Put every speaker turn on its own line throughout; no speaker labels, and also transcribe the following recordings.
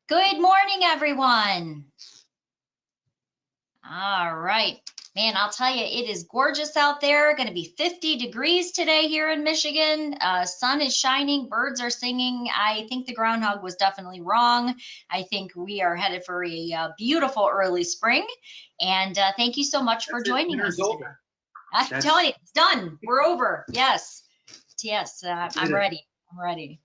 Good morning, everyone. All right. Man, I'll tell you, it is gorgeous out there. Going to be 50 degrees today here in Michigan. Sun is shining, birds are singing. I think the groundhog was definitely wrong. I think we are headed for a beautiful early spring. And thank you so much for joining us today. I'm telling you, it's done. We're over. Yes. Yes, I'm ready. I'm ready.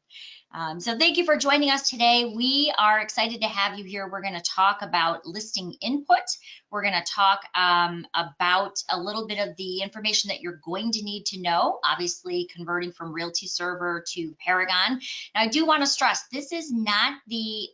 So thank you for joining us today. We are excited to have you here. We're going to talk about listing input. We're going to talk about a little bit of the information that you're going to need to know, obviously converting from Realty Server to Paragon. Now, I do want to stress, this is not the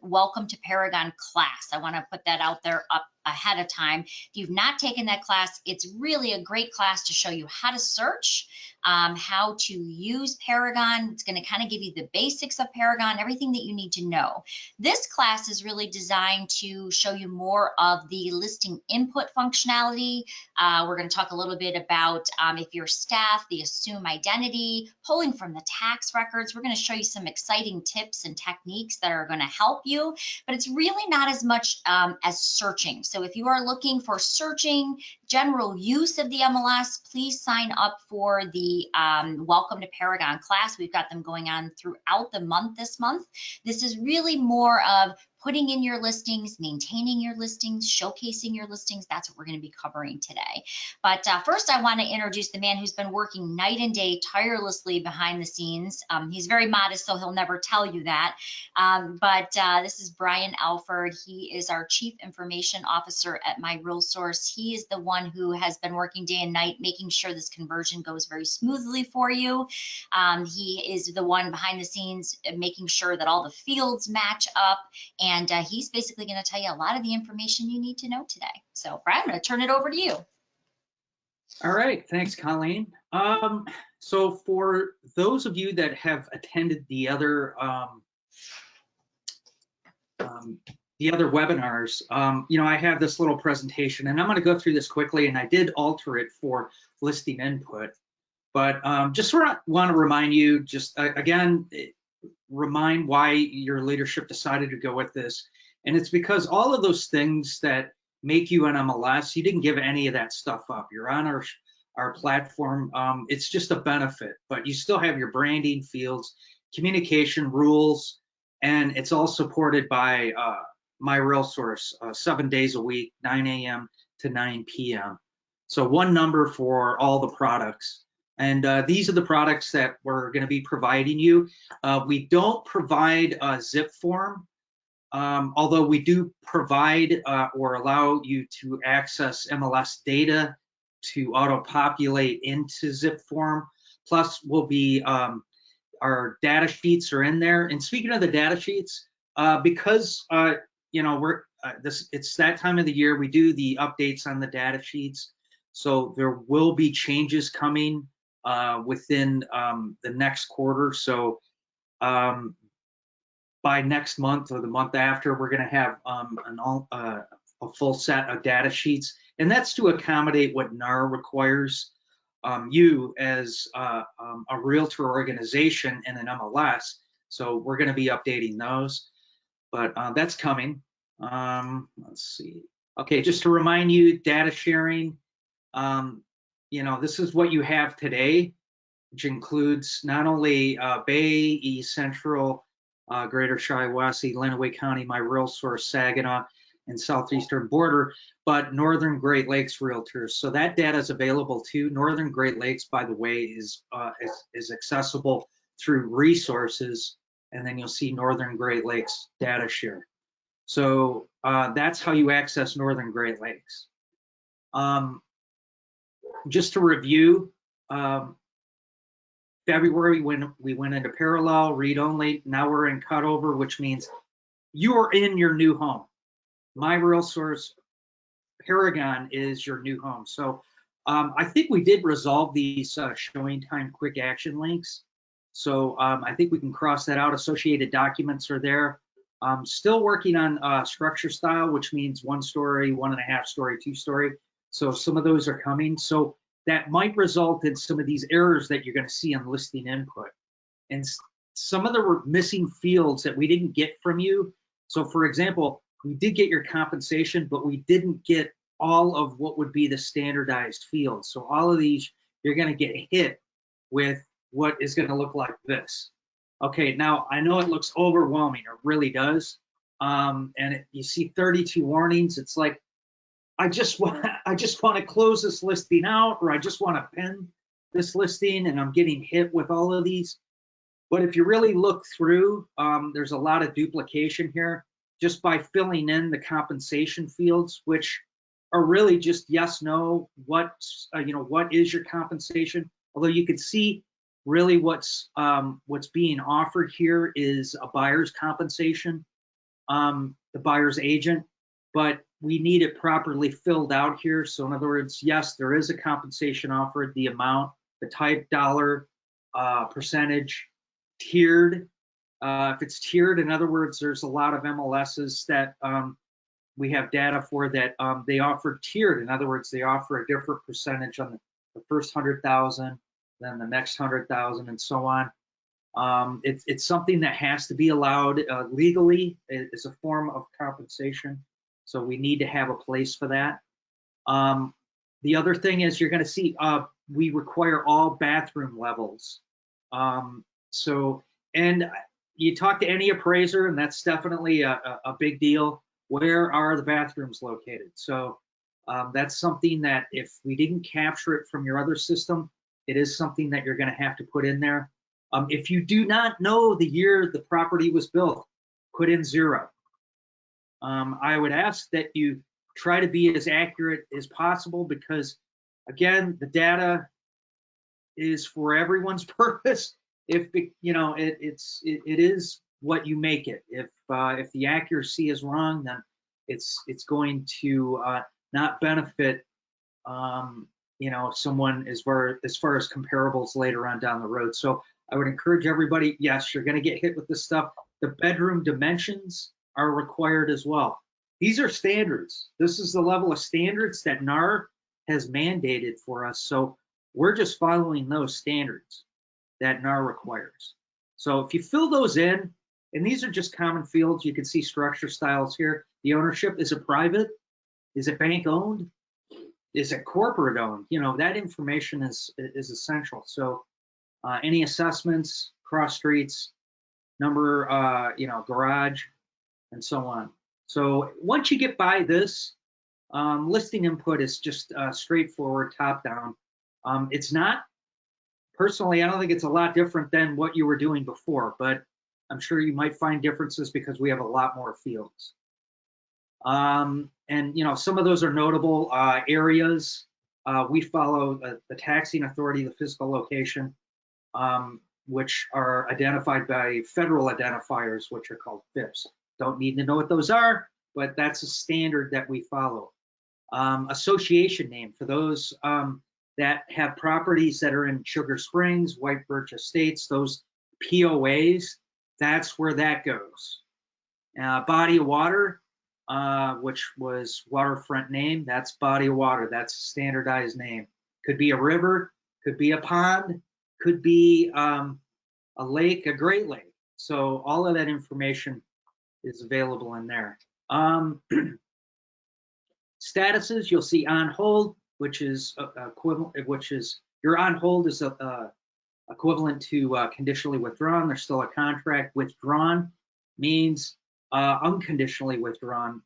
Welcome to Paragon class. I want to put that out there up ahead of time. If you've not taken that class, it's really a great class to show you how to search, how to use Paragon. It's going to kind of give you the basics of Paragon, everything that you need to know. This class is really designed to show you more of the listing input functionality. We're going to talk a little bit about if you're staff, the assume identity, pulling from the tax records. We're going to show you some exciting tips and techniques that are going to help you, but it's really not as much as searching. So if you are looking for searching, general use of the MLS, please sign up for the Welcome to Paragon class. We've got them going on throughout the month this month. This is really more of putting in your listings, maintaining your listings, showcasing your listings. That's what we're going to be covering today. But first, I want to introduce the man who's been working night and day tirelessly behind the scenes. He's very modest, so he'll never tell you that. But this is Brian Alford. He is our Chief Information Officer at MyRealTors. He is the one who has been working day and night, making sure this conversion goes very smoothly for you. He is the one behind the scenes, making sure that all the fields match up. And he's basically going to tell you a lot of the information you need to know today. So, Brian, I'm going to turn it over to you.
All right. Thanks, Colleen. So for those of you that have attended the other webinars, I have this little presentation, and I'm going to go through this quickly, and I did alter it for listing input. But just want to remind you, again, remind why your leadership decided to go with this. And it's because all of those things that make you an MLS, you didn't give any of that stuff up. You're on our platform. It's just a benefit, but you still have your branding, fields, communication, rules, and it's all supported by MyRealTors 7 days a week, 9 a.m. to 9 p.m. So one number for all the products. And these are the products that we're going to be providing you. We don't provide a zip form, although we do provide or allow you to access MLS data to auto-populate into zip form. Plus, we'll be our data sheets are in there. And speaking of the data sheets, because it's that time of the year, we do the updates on the data sheets. So there will be changes coming within the next quarter. So by next month or the month after, we're going to have a full set of data sheets, and that's to accommodate what NAR requires you as a realtor organization and an MLS. So we're going to be updating those, but that's coming. Let's see. Okay, just to remind you, data sharing. This is what you have today, which includes not only Bay, East Central, Greater Shiawassee, Lenawee County, MyRealTors, Saginaw, and Southeastern border, but Northern Great Lakes Realtors. So that data is available too. Northern Great Lakes, by the way, is accessible through resources, and then you'll see Northern Great Lakes data share. So that's how you access Northern Great Lakes. Just to review, February when we went into parallel, read only, now we're in cutover, which means you are in your new home. MyRealTors Paragon is your new home. So I think we did resolve these showing time quick action links. So I think we can cross that out. Associated documents are there. Still working on structure style, which means 1 story, 1.5 story, 2 story. So some of those are coming. So that might result in some of these errors that you're going to see on listing input. And some of the missing fields that we didn't get from you So for example, we did get your compensation, but we didn't get all of what would be the standardized fields. So all of these, you're going to get hit with what is going to look like this. Okay, now I know it looks overwhelming, it really does. You see 32 warnings. It's like, I just want to close this listing out, or I just want to pin this listing, and I'm getting hit with all of these. But if you really look through, there's a lot of duplication here just by filling in the compensation fields, which are really just yes, no, what is your compensation? Although you can see really what's being offered here is a buyer's compensation, the buyer's agent, but we need it properly filled out here. So in other words, yes, there is a compensation offered, the amount, the type, dollar, percentage, tiered. If it's tiered, in other words, there's a lot of MLSs that we have data for that they offer tiered. In other words, they offer a different percentage on the first 100,000, then the next 100,000, and so on. It's something that has to be allowed legally. It's a form of compensation, so we need to have a place for that. The other thing is you're going to see we require all bathroom levels. And you talk to any appraiser, and that's definitely a big deal. Where are the bathrooms located? So that's something that if we didn't capture it from your other system, it is something that you're going to have to put in there. If you do not know the year the property was built, put in 0. I would ask that you try to be as accurate as possible because, again, the data is for everyone's purpose. If it is what you make it. If the accuracy is wrong, then it's going to not benefit someone as far as comparables later on down the road. So I would encourage everybody, yes, you're going to get hit with this stuff. The bedroom dimensions are required as well. These are standards. This is the level of standards that NAR has mandated for us. So we're just following those standards that NAR requires. So if you fill those in, and these are just common fields, you can see structure styles here. The ownership, is it private? Is it bank owned? Is it corporate owned? That information is essential. So any assessments, cross streets, number, garage, and so on. So once you get by this, listing input is just straightforward, top down. It's not, personally, I don't think it's a lot different than what you were doing before, but I'm sure you might find differences because we have a lot more fields. And some of those are notable areas. We follow the taxing authority, the physical location, which are identified by federal identifiers, which are called FIPS. Don't need to know what those are, but that's a standard that we follow. Association name for those that have properties that are in Sugar Springs, White Birch Estates, those POAs, that's where that goes. Body of water, which was waterfront name, that's body of water, that's a standardized name. Could be a river, could be a pond, could be a lake, a Great Lake. So all of that information is available in there. Statuses, you'll see on hold, which is equivalent, your on hold is equivalent to conditionally withdrawn. There's still a contract. Withdrawn means unconditionally withdrawn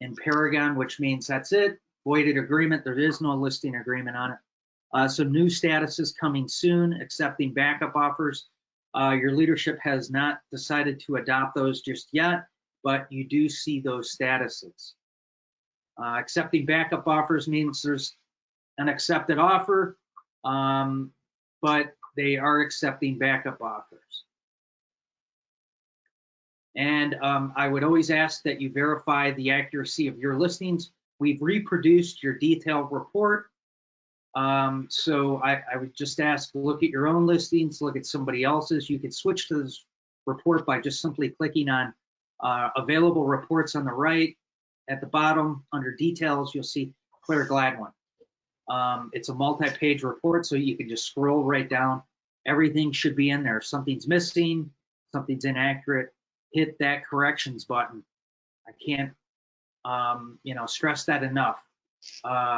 in Paragon, which means that's it, voided agreement. There is no listing agreement on it. So new statuses coming soon, accepting backup offers. Your leadership has not decided to adopt those just yet, but you do see those statuses. Accepting backup offers means there's an accepted offer, but they are accepting backup offers. And I would always ask that you verify the accuracy of your listings. We've reproduced your detailed report. So I would just ask, look at your own listings, look at somebody else's. You could switch to this report by just simply clicking on available reports on the right. At the bottom, under details, you'll see Clare Gladwin. It's a multi-page report, so you can just scroll right down. Everything should be in there. If something's missing, something's inaccurate, hit that corrections button. I can't, stress that enough.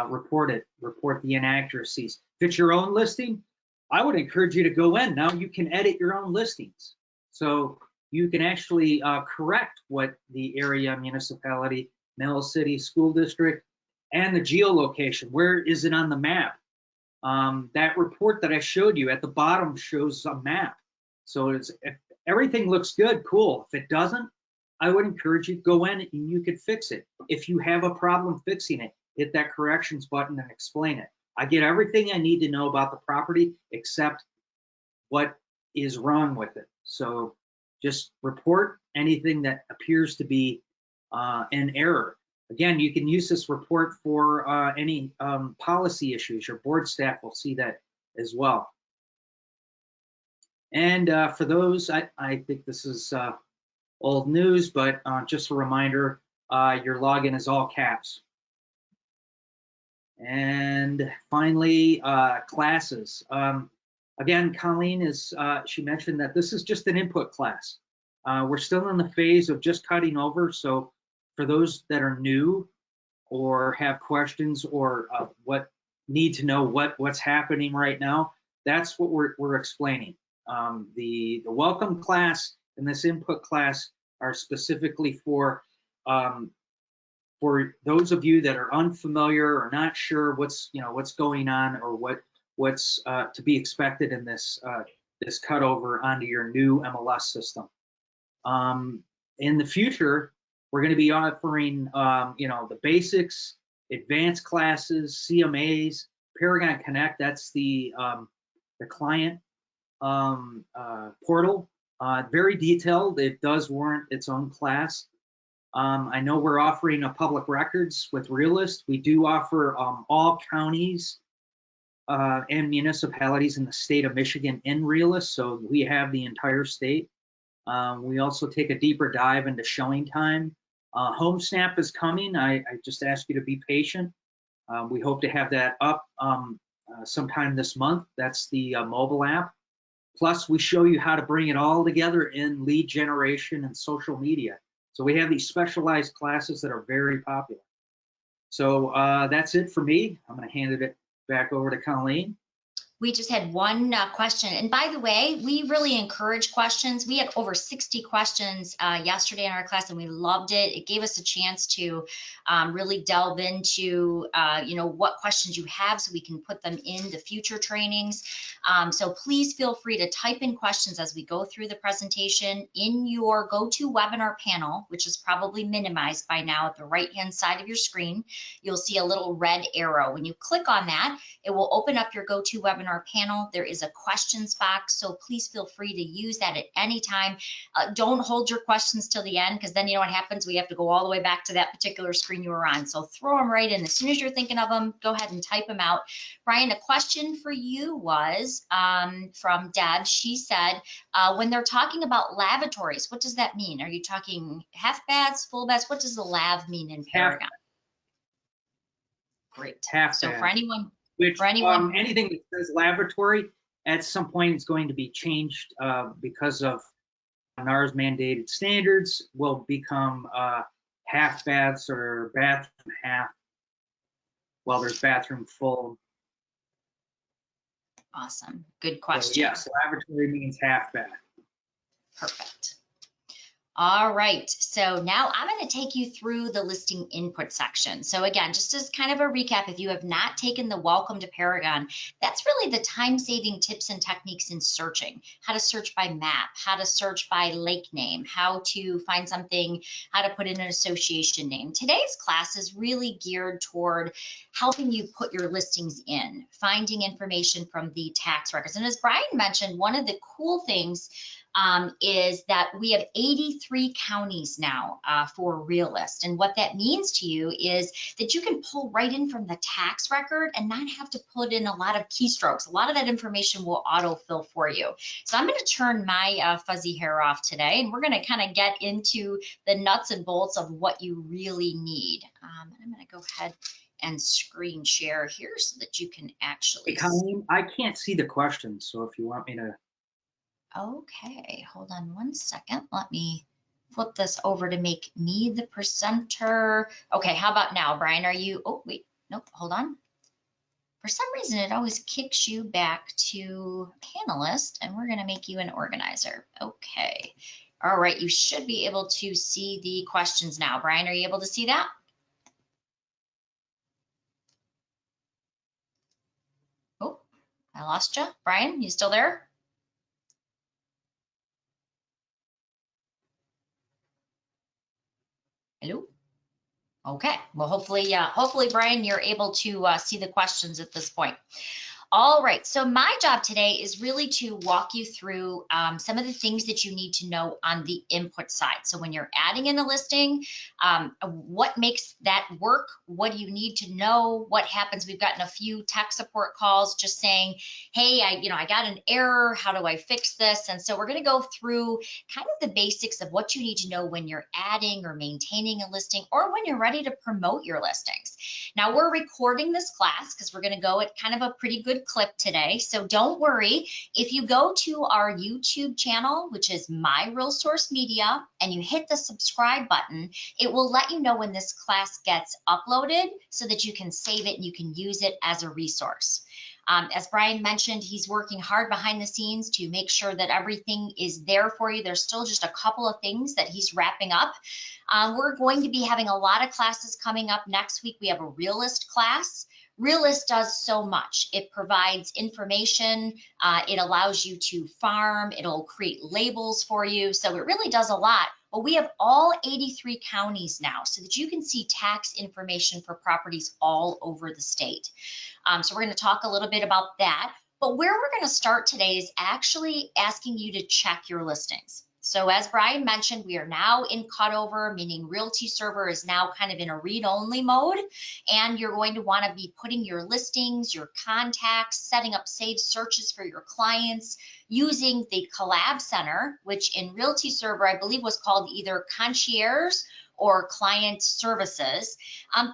Report it, report the inaccuracies. If it's your own listing, I would encourage you to go in. Now you can edit your own listings. So you can actually correct what the area, municipality, mill, city, school district, and the geolocation. Where is it on the map? That report that I showed you at the bottom shows a map. So if everything looks good, cool. If it doesn't, I would encourage you to go in and you could fix it. If you have a problem fixing it, hit that corrections button and explain it. I get everything I need to know about the property except what is wrong with it. So just report anything that appears to be an error. Again, you can use this report for any policy issues. Your board staff will see that as well. And for those, I think this is old news, but just a reminder, your login is all caps. And finally, classes. Again, Colleen she mentioned that this is just an input class. We're still in the phase of just cutting over. So for those that are new or have questions or need to know what's happening right now, that's what we're explaining. The welcome class and this input class are specifically for those of you that are unfamiliar or not sure what's going on or what's to be expected in this cutover onto your new MLS system. In the future, we're going to be offering the basics, advanced classes, CMAs, Paragon Connect. That's the client portal. Very detailed. It does warrant its own class. I know we're offering a public records with Realist. We do offer all counties and municipalities in the state of Michigan in Realist, so we have the entire state. We also take a deeper dive into showing time. Home Snap is coming. I just ask you to be patient. We hope to have that up sometime this month. That's the mobile app. Plus, we show you how to bring it all together in lead generation and social media. So we have these specialized classes that are very popular. So that's it for me. I'm going to hand it back over to Colleen.
We just had one question. And by the way, we really encourage questions. We had over 60 questions yesterday in our class, and we loved it. It gave us a chance to really delve into, what questions you have so we can put them in the future trainings. So please feel free to type in questions as we go through the presentation in your GoToWebinar panel, which is probably minimized by now at the right-hand side of your screen. You'll see a little red arrow. When you click on that, it will open up your GoToWebinar panel. There is a questions box, so please feel free to use that at any time. Don't hold your questions till the end, because then you know what happens, we have to go all the way back to that particular screen you were on. So throw them right in. As soon as you're thinking of them, go ahead and type them out. Brian, a question for you was from Deb. She said, when they're talking about lavatories, what does that mean? Are you talking half baths, full baths? What does the lav mean in Paragon? Great.
Half
so
bath.
For anyone
anything that says laboratory at some point is going to be changed because of NAR's mandated standards will become half baths or bathroom half, while there's bathroom full.
Awesome. Good question.
So yes, laboratory means half bath.
Perfect. All right, so now I'm going to take you through the listing input section. So again, just as kind of a recap, if you have not taken the Welcome to Paragon, that's really the time-saving tips and techniques in searching. How to search by map, how to search by lake name, how to find something, how to put in an association name. Today's class is really geared toward helping you put your listings in, finding information from the tax records. And as Brian mentioned, one of the cool things is that we have 83 counties now for Realist. And what that means to you is that you can pull right in from the tax record and not have to put in a lot of keystrokes. A lot of that information will autofill for you. So I'm going to turn my fuzzy hair off today, and we're going to kind of get into the nuts and bolts of what you really need. I'm going to go ahead and screen share here so that you can actually
see. Colleen, I can't see the questions, so if you want me to.
Okay, hold on one second. Let me flip this over to make me the presenter. Okay, how about now, Brian? Are you, oh, wait, nope, hold on. For some reason, it always kicks you back to panelist, and we're going to make you an organizer. Okay. All right, you should be able to see the questions now. Brian, are you able to see that? Oh, I lost you. Brian, you still there? Hello? Okay, well, hopefully, Brian, you're able to see the questions at this point. All right, so my job today is really to walk you through some of the things that you need to know on the input side. So when you're adding in a listing, what makes that work? What do you need to know? What happens? We've gotten a few tech support calls just saying, hey, I got an error. How do I fix this? And so we're going to go through kind of the basics of what you need to know when you're adding or maintaining a listing or when you're ready to promote your listings. Now we're recording this class because we're going to go at kind of a pretty good clip today. So don't worry. If you go to our YouTube channel, which is My Real Source Media, and you hit the subscribe button, it will let you know when this class gets uploaded so that you can save it and you can use it as a resource. As Brian mentioned, he's working hard behind the scenes to make sure that everything is there for you. There's still just a couple of things that he's wrapping up. We're going to be having a lot of classes coming up next week. We have a Realist class. Realist does so much. It provides information. It allows you to farm. It'll create labels for you. So it really does a lot. But we have all 83 counties now so that you can see tax information for properties all over the state. So we're going to talk a little bit about that. But where we're going to start today is actually asking you to check your listings. So as Brian mentioned, we are now in cutover, meaning Realty Server is now kind of in a read-only mode, and you're going to want to be putting your listings, your contacts, setting up saved searches for your clients, using the Collab Center, which in Realty Server, I believe was called either Concierge or Client Services,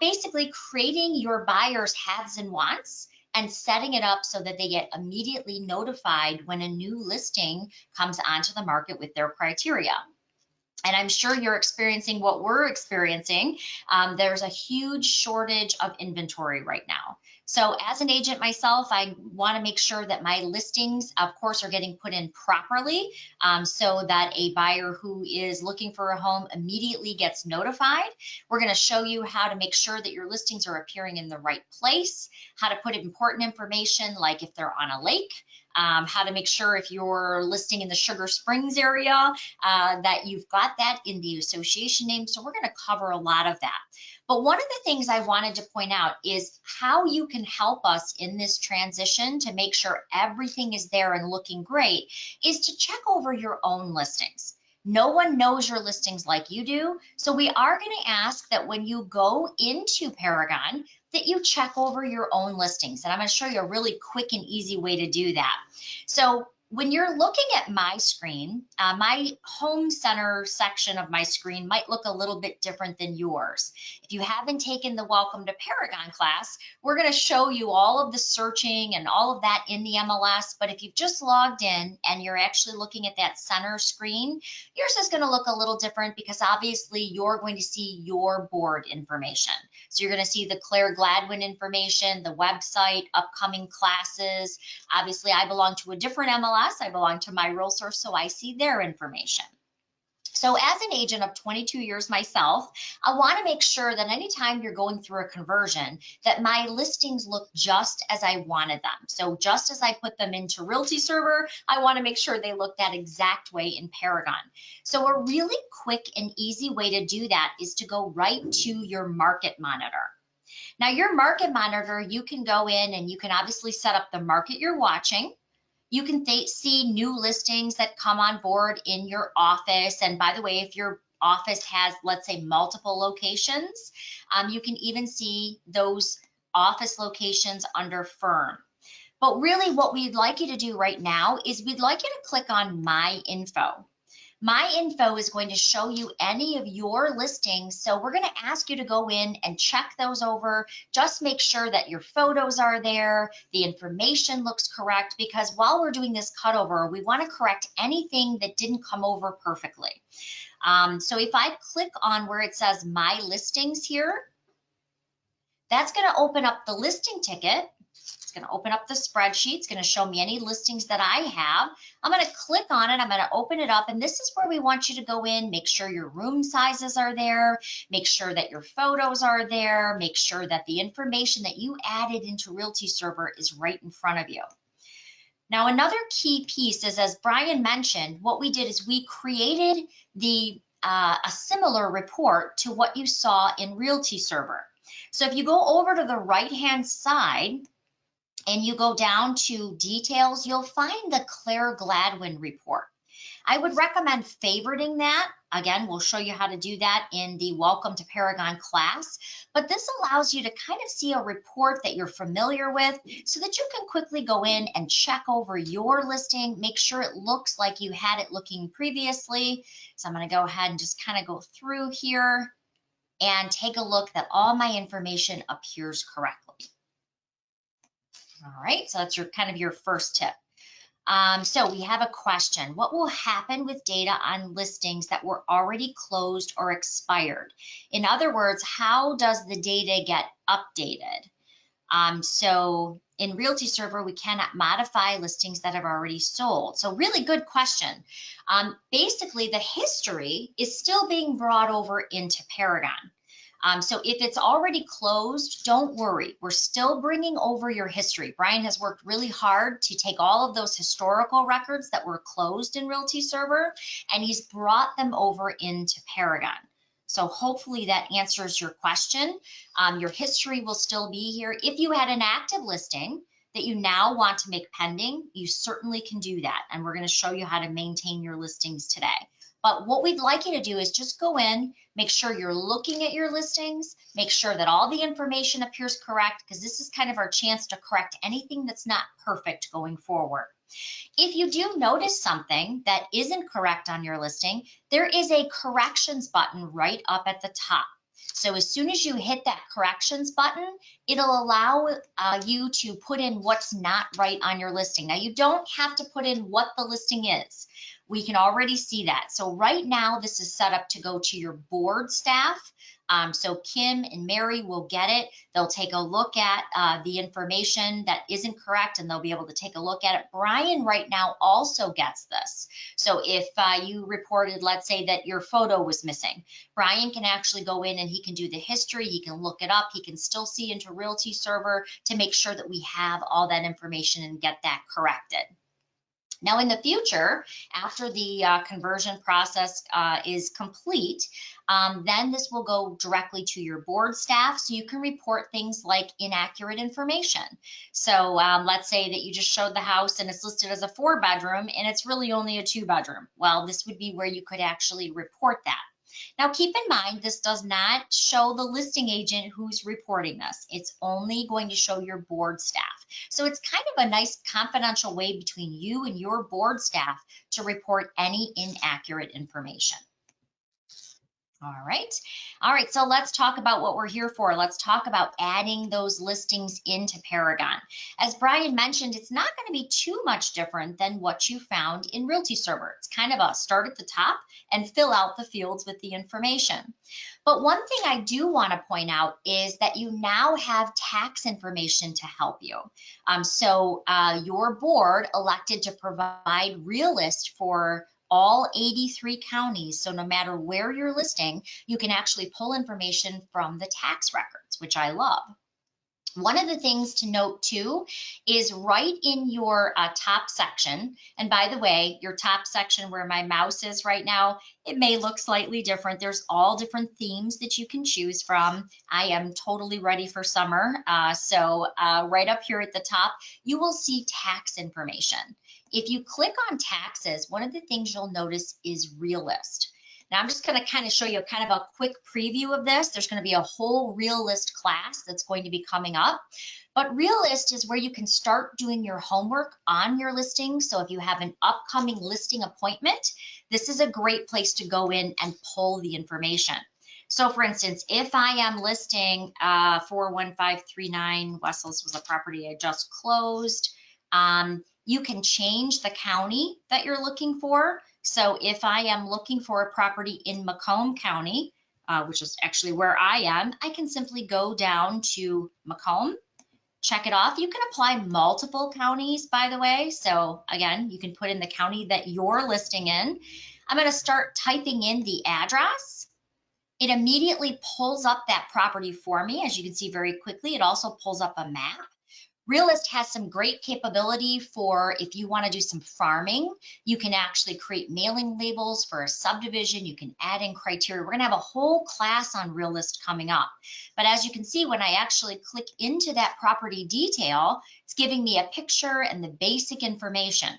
basically creating your buyers' haves and wants and setting it up so that they get immediately notified when a new listing comes onto the market with their criteria. And I'm sure you're experiencing what we're experiencing. There's a huge shortage of inventory right now. So as an agent myself, I want to make sure that my listings, of course, are getting put in properly so that a buyer who is looking for a home immediately gets notified. We're going to show you how to make sure that your listings are appearing in the right place, how to put important information like if they're on a lake, how to make sure if you're listing in the Sugar Springs area that you've got that in the association name. So we're going to cover a lot of that. But one of the things I wanted to point out is how you can help us in this transition to make sure everything is there and looking great is to check over your own listings. No one knows your listings like you do. So we are going to ask that when you go into Paragon, that you check over your own listings. And I'm going to show you a really quick and easy way to do that. So when you're looking at my screen, my home center section of my screen might look a little bit different than yours. If you haven't taken the Welcome to Paragon class, we're going to show you all of the searching and all of that in the MLS. But if you've just logged in and you're actually looking at that center screen, yours is going to look a little different because obviously you're going to see your board information. So you're going to see the Clare Gladwin information, the website, upcoming classes. Obviously, I belong to a different MLS. I belong to My Real Source, so I see their information. So as an agent of 22 years myself, I want to make sure that anytime you're going through a conversion, that my listings look just as I wanted them. So just as I put them into Realty Server, I want to make sure they look that exact way in Paragon. So a really quick and easy way to do that is to go right to your market monitor. Now your market monitor, you can go in and you can obviously set up the market you're watching. You can see new listings that come on board in your office. And by the way, if your office has, let's say, multiple locations, you can even see those office locations under firm. But really what we'd like you to do right now is we'd like you to click on My Info. My info is going to show you any of your listings. So we're going to ask you to go in and check those over. Just make sure that your photos are there, the information looks correct, because while we're doing this cutover, we want to correct anything that didn't come over perfectly. So if I click on where it says My Listings here, that's going to open up the listing ticket. It's going to open up the spreadsheet. It's going to show me any listings that I have. I'm going to click on it. I'm going to open it up. And this is where we want you to go in, make sure your room sizes are there, make sure that your photos are there, make sure that the information that you added into Realty Server is right in front of you. Now, another key piece is, as Brian mentioned, what we did is we created a similar report to what you saw in Realty Server. So if you go over to the right-hand side and you go down to details, you'll find the Clare Gladwin report. I would recommend favoriting that. Again, we'll show you how to do that in the Welcome to Paragon class, but this allows you to kind of see a report that you're familiar with so that you can quickly go in and check over your listing, make sure it looks like you had it looking previously. So I'm going to go ahead and just kind of go through here and take a look that all my information appears correctly. All right, so that's kind of your first tip. So we have a question. What will happen with data on listings that were already closed or expired? In other words, how does the data get updated? So in Realty Server, we cannot modify listings that have already sold. So really good question. Basically, the history is still being brought over into Paragon. So if it's already closed, don't worry. We're still bringing over your history. Brian has worked really hard to take all of those historical records that were closed in Realty Server, and he's brought them over into Paragon. So hopefully that answers your question. Your history will still be here. If you had an active listing that you now want to make pending, you certainly can do that. And we're going to show you how to maintain your listings today. But what we'd like you to do is just go in, make sure you're looking at your listings, make sure that all the information appears correct, because this is kind of our chance to correct anything that's not perfect going forward. If you do notice something that isn't correct on your listing, there is a corrections button right up at the top. So as soon as you hit that corrections button, it'll allow you to put in what's not right on your listing. Now, you don't have to put in what the listing is. We can already see that. So right now, this is set up to go to your board staff. So Kim and Mary will get it. They'll take a look at the information that isn't correct, and they'll be able to take a look at it. Brian right now also gets this. So if you reported, let's say that your photo was missing, Brian can actually go in and he can do the history. He can look it up. He can still see into Realty Server to make sure that we have all that information and get that corrected. Now, in the future, after the conversion process is complete, then this will go directly to your board staff, so you can report things like inaccurate information. So let's say that you just showed the house and it's listed as a 4-bedroom and it's really only a 2-bedroom. Well, this would be where you could actually report that. Now, keep in mind, this does not show the listing agent who's reporting this. It's only going to show your board staff. So it's kind of a nice confidential way between you and your board staff to report any inaccurate information. All right, so let's talk about what we're here for. Let's talk about adding those listings into Paragon. As Brian mentioned, it's not going to be too much different than what you found in Realty Server. It's kind of a start at the top and fill out the fields with the information. But one thing I do want to point out is that you now have tax information to help you. So your board elected to provide Realist for all 83 counties. So no matter where you're listing, you can actually pull information from the tax records, which I love. One of the things to note too is right in your top section, and by the way, your top section where my mouse is right now, it may look slightly different. There's all different themes that you can choose from. I am totally ready for summer. So right up here at the top, you will see tax information. If you click on taxes, one of the things you'll notice is Realist. Now I'm just going to kind of show you kind of a quick preview of this. There's going to be a whole Realist class that's going to be coming up. But Realist is where you can start doing your homework on your listing. So if you have an upcoming listing appointment, this is a great place to go in and pull the information. So for instance, if I am listing 41539 Wessels was a property I just closed, you can change the county that you're looking for. So if I am looking for a property in Macomb County, which is actually where I am, I can simply go down to Macomb, check it off. You can apply multiple counties, by the way. So again, you can put in the county that you're listing in. I'm going to start typing in the address. It immediately pulls up that property for me. As you can see very quickly, it also pulls up a map. Realist has some great capability for if you want to do some farming, you can actually create mailing labels for a subdivision. You can add in criteria. We're going to have a whole class on Realist coming up. But as you can see, when I actually click into that property detail, it's giving me a picture and the basic information.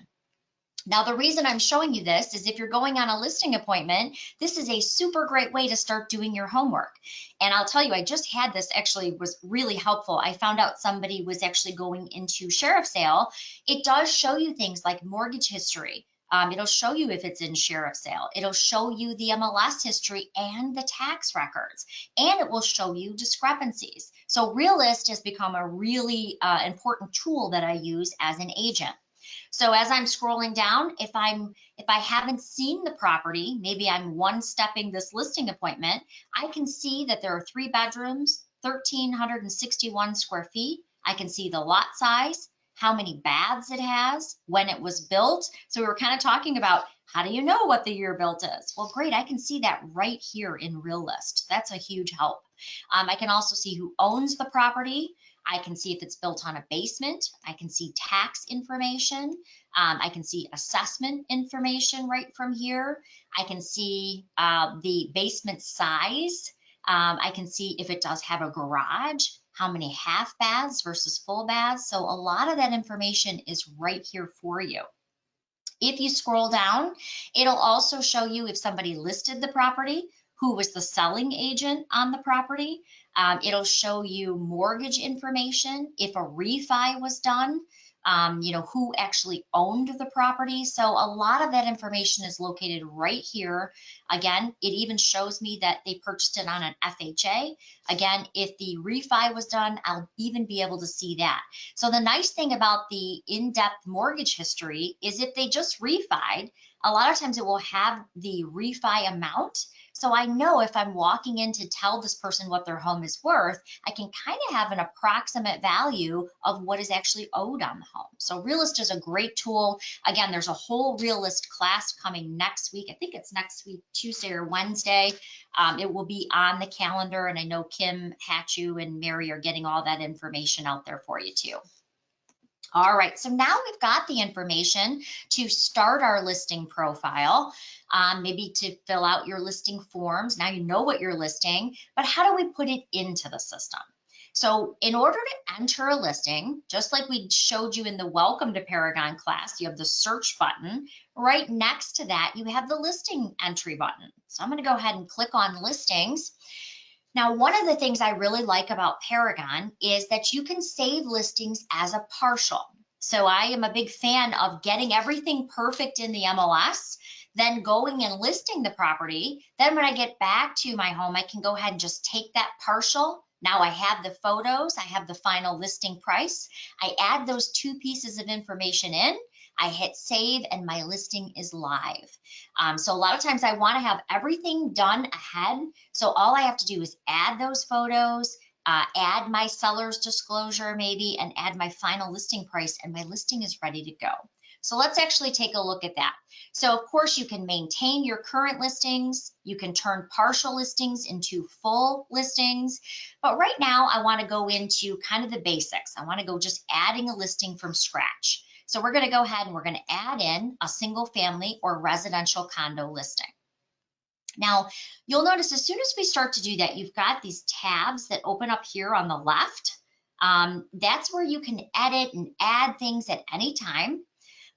Now, the reason I'm showing you this is if you're going on a listing appointment, this is a super great way to start doing your homework. And I'll tell you, I just had this actually was really helpful. I found out somebody was actually going into sheriff's sale. It does show you things like mortgage history. It'll show you if it's in sheriff's sale. It'll show you the MLS history and the tax records, and it will show you discrepancies. So Realist has become a really important tool that I use as an agent. So as I'm scrolling down, if I haven't seen the property, maybe I'm one-stepping this listing appointment, I can see that there are 3 bedrooms, 1,361 square feet. I can see the lot size, how many baths it has, when it was built. So we were kind of talking about how do you know what the year built is? Well, great, I can see that right here in Realist. That's a huge help. I can also see who owns the property. I can see if it's built on a basement. I can see tax information. I can see assessment information right from here. I can see the basement size. I can see if it does have a garage, how many half baths versus full baths. So a lot of that information is right here for you. If you scroll down, it'll also show you if somebody listed the property, who was the selling agent on the property. It'll show you mortgage information, if a refi was done, who actually owned the property. So a lot of that information is located right here. Again, it even shows me that they purchased it on an FHA. Again, if the refi was done, I'll even be able to see that. So the nice thing about the in-depth mortgage history is if they just refied, a lot of times it will have the refi amount. So I know if I'm walking in to tell this person what their home is worth, I can kind of have an approximate value of what is actually owed on the home. So Realist is a great tool. Again, there's a whole Realist class coming next week. I think it's next week, Tuesday or Wednesday. It will be on the calendar, and I know Kim Hatchu and Mary are getting all that information out there for you too. All right, so now we've got the information to start our listing profile, maybe to fill out your listing forms. Now you know what you're listing, but how do we put it into the system? So in order to enter a listing, just like we showed you in the Welcome to Paragon class, you have the search button. Right next to that, you have the listing entry button. So I'm going to go ahead and click on listings. Now, one of the things I really like about Paragon is that you can save listings as a partial. So I am a big fan of getting everything perfect in the MLS, then going and listing the property. Then when I get back to my home, I can go ahead and just take that partial. Now I have the photos, I have the final listing price. I add those 2 pieces of information in. I hit save and my listing is live. So a lot of times I want to have everything done ahead. So all I have to do is add those photos, add my seller's disclosure maybe, and add my final listing price, and my listing is ready to go. So let's actually take a look at that. So of course you can maintain your current listings. You can turn partial listings into full listings. But right now I want to go into kind of the basics. I want to go just adding a listing from scratch. So we're going to go ahead and we're going to add in a single family or residential condo listing. Now, you'll notice as soon as we start to do that, you've got these tabs that open up here on the left. That's where you can edit and add things at any time.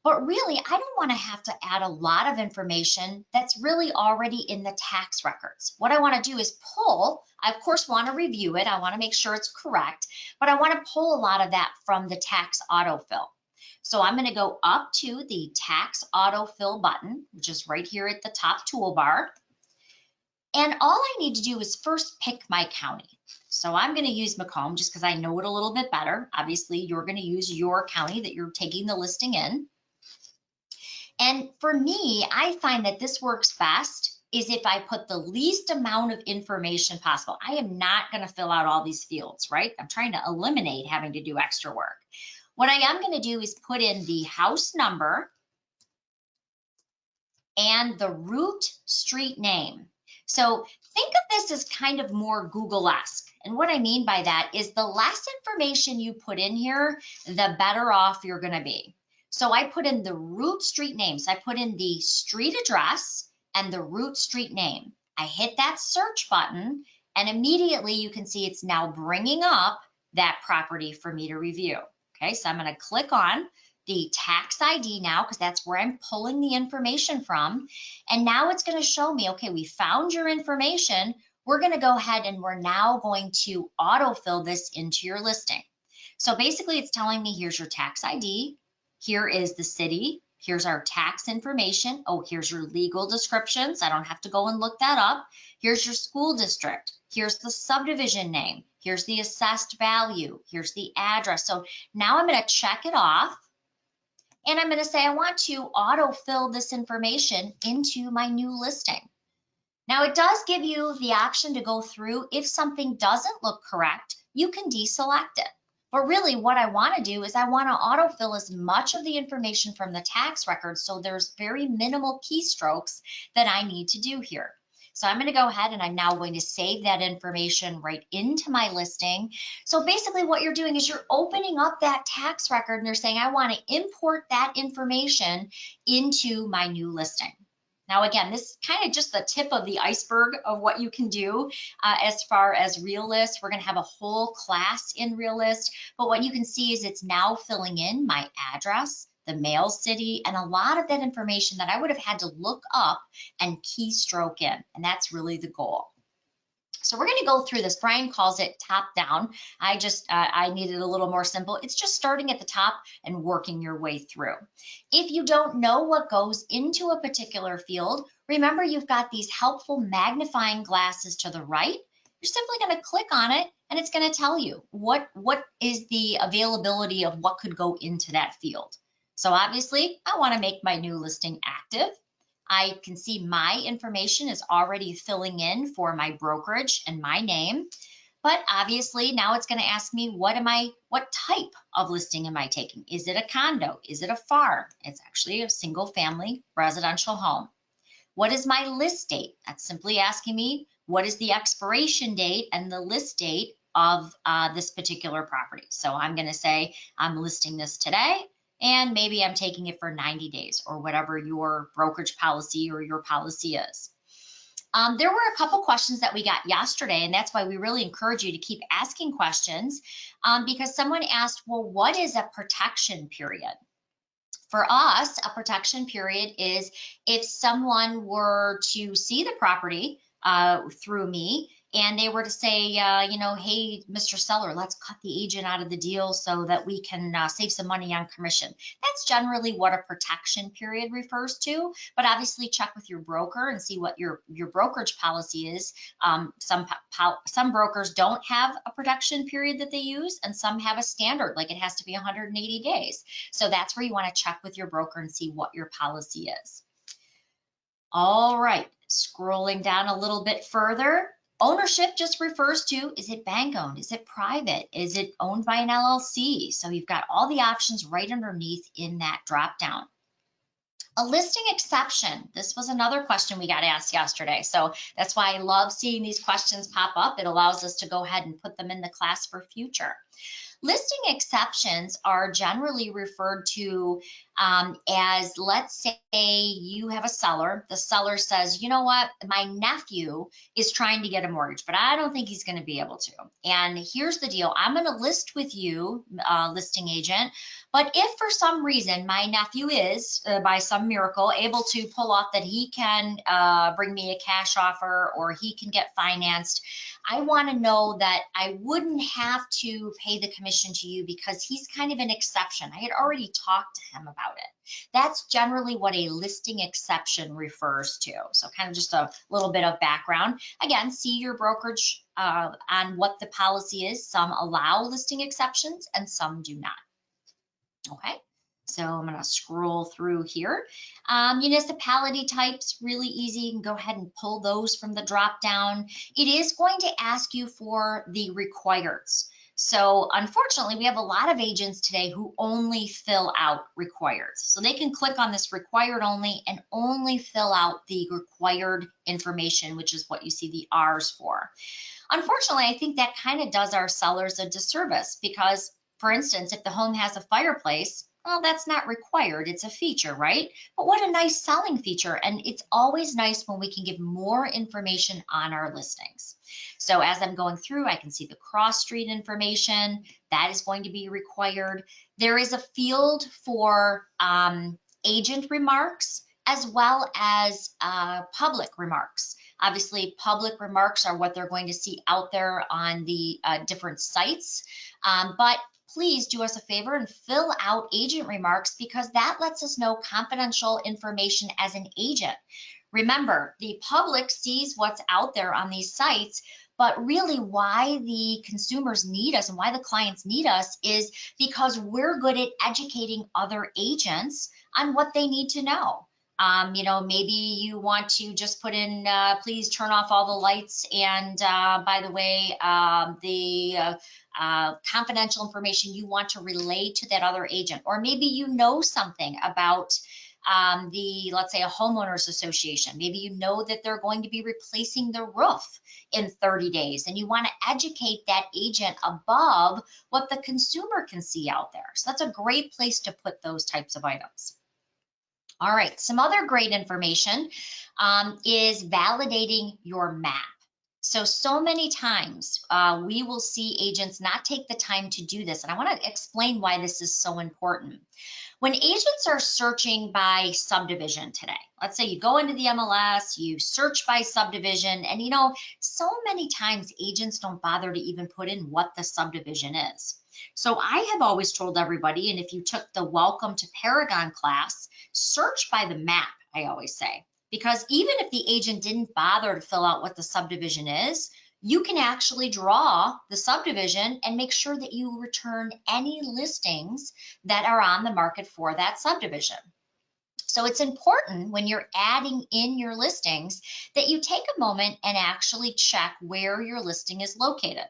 But really, I don't want to have to add a lot of information that's really already in the tax records. What I want to do is pull, I of course want to review it, I want to make sure it's correct, but I want to pull a lot of that from the tax autofill. So I'm going to go up to the tax autofill button, which is right here at the top toolbar. And all I need to do is first pick my county. So I'm going to use Macomb just because I know it a little bit better. Obviously, you're going to use your county that you're taking the listing in. And for me, I find that this works best is if I put the least amount of information possible. I am not going to fill out all these fields, right? I'm trying to eliminate having to do extra work. What I am going to do is put in the house number and the route street name. So think of this as kind of more Google-esque. And what I mean by that is the less information you put in here, the better off you're going to be. So I put in the route street names. I put in the street address and the route street name. I hit that search button and immediately you can see it's now bringing up that property for me to review. Okay, so I'm going to click on the tax ID now because that's where I'm pulling the information from. And now it's going to show me, okay, we found your information. We're going to go ahead and we're now going to autofill this into your listing. So basically it's telling me here's your tax ID. Here is the city. Here's our tax information. Oh, here's your legal descriptions. I don't have to go and look that up. Here's your school district. Here's the subdivision name. Here's the assessed value. Here's the address. So now I'm going to check it off. And I'm going to say I want to autofill this information into my new listing. Now it does give you the option to go through. If something doesn't look correct, you can deselect it. But really what I want to do is I want to autofill as much of the information from the tax record so there's very minimal keystrokes that I need to do here. So I'm going to go ahead and I'm now going to save that information right into my listing. So basically what you're doing is you're opening up that tax record and you're saying, I want to import that information into my new listing. Now, again, this is kind of just the tip of the iceberg of what you can do as far as RealList. We're going to have a whole class in RealList, but what you can see is it's now filling in my address, the mail city, and a lot of that information that I would have had to look up and keystroke in, and that's really the goal. So we're going to go through this. Brian calls it top down. I needed a little more simple. It's just starting at the top and working your way through. If you don't know what goes into a particular field, remember you've got these helpful magnifying glasses to the right. You're simply going to click on it and it's going to tell you what is the availability of what could go into that field. So obviously I want to make my new listing active. I can see my information is already filling in for my brokerage and my name, but obviously now it's going to ask me what type of listing am I taking? Is it a condo? Is it a farm? It's actually a single family residential home. What is my list date? That's simply asking me what is the expiration date and the list date of this particular property. So I'm going to say I'm listing this today. And maybe I'm taking it for 90 days or whatever your brokerage policy or your policy is. There were a couple questions that we got yesterday, and that's why we really encourage you to keep asking questions because someone asked, well, what is a protection period? For us, a protection period is if someone were to see the property through me and they were to say, you know, hey, Mr. Seller, let's cut the agent out of the deal so that we can save some money on commission. That's generally what a protection period refers to, but obviously check with your broker and see what your brokerage policy is. Some brokers don't have a protection period that they use, and some have a standard, like it has to be 180 days. So that's where you want to check with your broker and see what your policy is. All right, scrolling down a little bit further. Ownership just refers to, is it bank owned? Is it private? Is it owned by an LLC? So you've got all the options right underneath in that drop down. A listing exception. This was another question we got asked yesterday. So that's why I love seeing these questions pop up. It allows us to go ahead and put them in the class for future. Listing exceptions are generally referred to As let's say you have a seller, the seller says, you know what, my nephew is trying to get a mortgage, but I don't think he's going to be able to. And here's the deal, I'm going to list with you, listing agent, but if for some reason my nephew is, by some miracle, able to pull off that he can bring me a cash offer or he can get financed, I want to know that I wouldn't have to pay the commission to you because he's kind of an exception. I had already talked to him about it. That's generally what a listing exception refers to. So kind of just a little bit of background. Again, see your brokerage on what the policy is. Some allow listing exceptions and some do not. Okay. So I'm going to scroll through here. Municipality types, really easy. You can go ahead and pull those from the drop down. It is going to ask you for the requireds. So unfortunately, we have a lot of agents today who only fill out required. So they can click on this required only and only fill out the required information, which is what you see the R's for. Unfortunately, I think that kind of does our sellers a disservice because, for instance, if the home has a fireplace, well, that's not required, it's a feature, right? But what a nice selling feature. And it's always nice when we can give more information on our listings. So as I'm going through, I can see the cross street information, that is going to be required. There is a field for agent remarks as well as public remarks. Obviously, public remarks are what they're going to see out there on the different sites, but please do us a favor and fill out agent remarks because that lets us know confidential information as an agent. Remember, the public sees what's out there on these sites, but really why the consumers need us and why the clients need us is because we're good at educating other agents on what they need to know. Maybe you want to just put in, please turn off all the lights. And by the way, the confidential information you want to relay to that other agent. Or maybe you know something about let's say a homeowners association. Maybe you know that they're going to be replacing the roof in 30 days and you want to educate that agent above what the consumer can see out there. So that's a great place to put those types of items. All right, some other great information is validating your map. So many times we will see agents not take the time to do this. And I want to explain why this is so important. When agents are searching by subdivision today, let's say you go into the MLS, you search by subdivision, and so many times agents don't bother to even put in what the subdivision is. So I have always told everybody, and if you took the Welcome to Paragon class, search by the map, I always say. Because even if the agent didn't bother to fill out what the subdivision is, you can actually draw the subdivision and make sure that you return any listings that are on the market for that subdivision. So it's important when you're adding in your listings that you take a moment and actually check where your listing is located.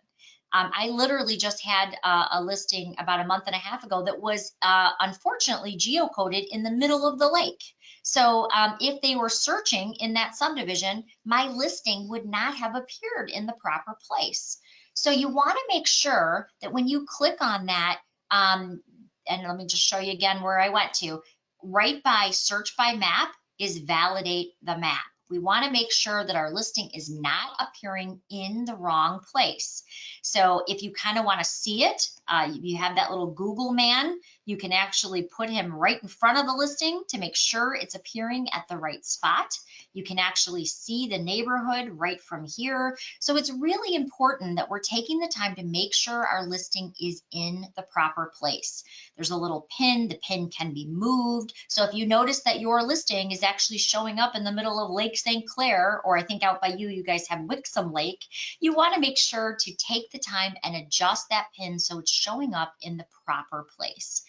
I literally just had a listing about a month and a half ago that was unfortunately geocoded in the middle of the lake. So if they were searching in that subdivision, my listing would not have appeared in the proper place. So you want to make sure that when you click on that, and let me just show you again where I went to, right by search by map is validate the map. We want to make sure that our listing is not appearing in the wrong place. So if you kind of want to see it, you have that little Google man, you can actually put him right in front of the listing to make sure it's appearing at the right spot. You can actually see the neighborhood right from here. So it's really important that we're taking the time to make sure our listing is in the proper place. There's a little pin, the pin can be moved. So if you notice that your listing is actually showing up in the middle of Lake St. Clair, or I think out by you guys have Wixom Lake, you want to make sure to take the time and adjust that pin so it's showing up in the proper place.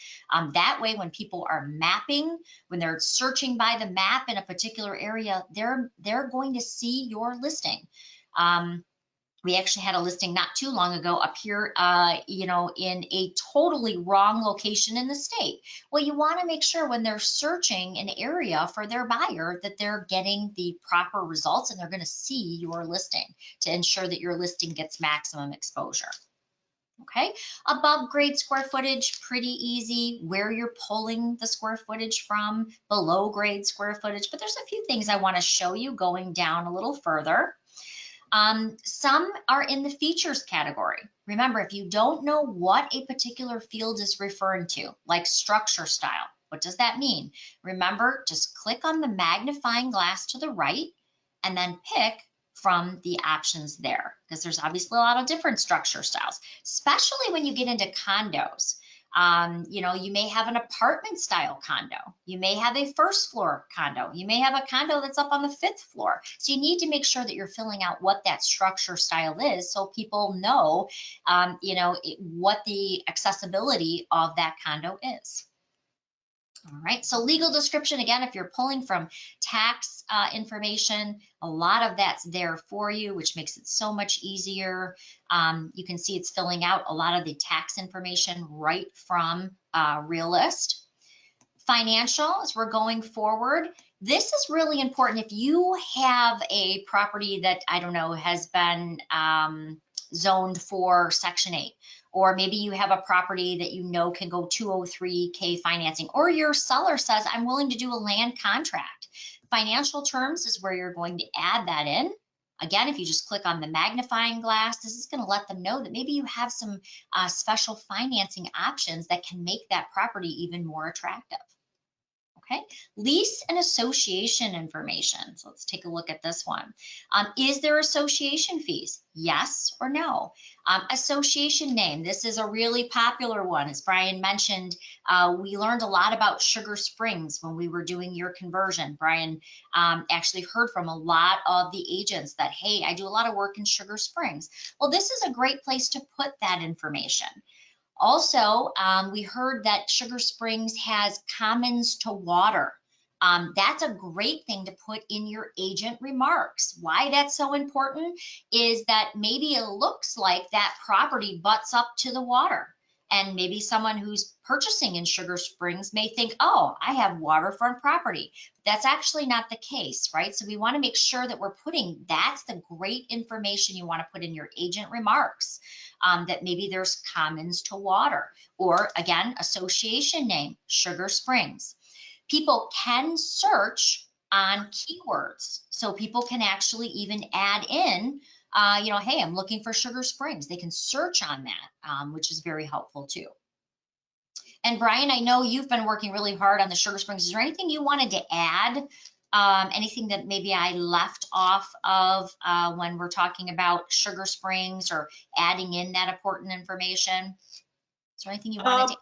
That way, when people are mapping, when they're searching by the map in a particular area, they're going to see your listing. We actually had a listing not too long ago up here, in a totally wrong location in the state. Well, you want to make sure when they're searching an area for their buyer that they're getting the proper results and they're going to see your listing to ensure that your listing gets maximum exposure. Okay, above grade square footage, pretty easy. Where you're pulling the square footage from, below grade square footage, but there's a few things I want to show you going down a little further. Some are in the features category. Remember, if you don't know what a particular field is referring to, like structure style, what does that mean? Remember, just click on the magnifying glass to the right and then pick from the options there, because there's obviously a lot of different structure styles, especially when you get into condos. You know, you may have an apartment style condo. You may have a first floor condo. You may have a condo that's up on the 5th floor. So you need to make sure that you're filling out what that structure style is so people know, you know, what the accessibility of that condo is. All right, so legal description, again, if you're pulling from tax information, a lot of that's there for you, which makes it so much easier. You can see it's filling out a lot of the tax information right from Realist. Financial, as we're going forward, this is really important. If you have a property that, I don't know, has been zoned for Section 8, or maybe you have a property that you know can go 203K financing, or your seller says, I'm willing to do a land contract. Financial terms is where you're going to add that in. Again, if you just click on the magnifying glass, this is going to let them know that maybe you have some special financing options that can make that property even more attractive. Okay, lease and association information. So let's take a look at this one. Is there association fees? Yes or no? Association name. This is a really popular one. As Brian mentioned, we learned a lot about Sugar Springs when we were doing your conversion. Brian actually heard from a lot of the agents that, hey, I do a lot of work in Sugar Springs. Well, this is a great place to put that information. Also, we heard that Sugar Springs has commons to water. That's a great thing to put in your agent remarks. Why that's so important is that maybe it looks like that property butts up to the water. And maybe someone who's purchasing in Sugar Springs may think, oh, I have waterfront property. That's actually not the case, right? So we want to make sure that we're putting, that's the great information you want to put in your agent remarks. That maybe there's commons to water, or again, association name, Sugar Springs. People can search on keywords. So people can actually even add in, you know, hey, I'm looking for Sugar Springs. They can search on that, which is very helpful too. And Brian, I know you've been working really hard on the Sugar Springs. Is there anything you wanted to add? Anything that maybe I left off of when we're talking about Sugar Springs or adding in that important information? Is there anything you wanted to?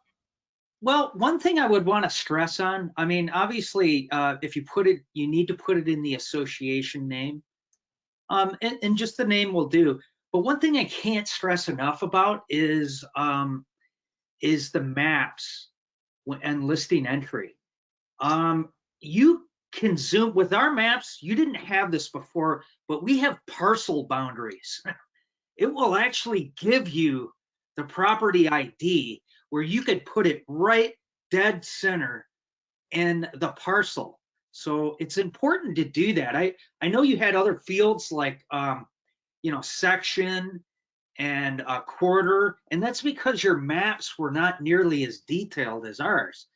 Well, one thing I would want to stress on, I mean, obviously, if you put it, you need to put it in the association name, and just the name will do. But one thing I can't stress enough about is the maps and listing entry. You can zoom with our maps. You didn't have this before, but we have parcel boundaries. It will actually give you the property ID where you could put it right dead center in the parcel. So it's important to do that. I know you had other fields like you know, section and quarter, and that's because your maps were not nearly as detailed as ours.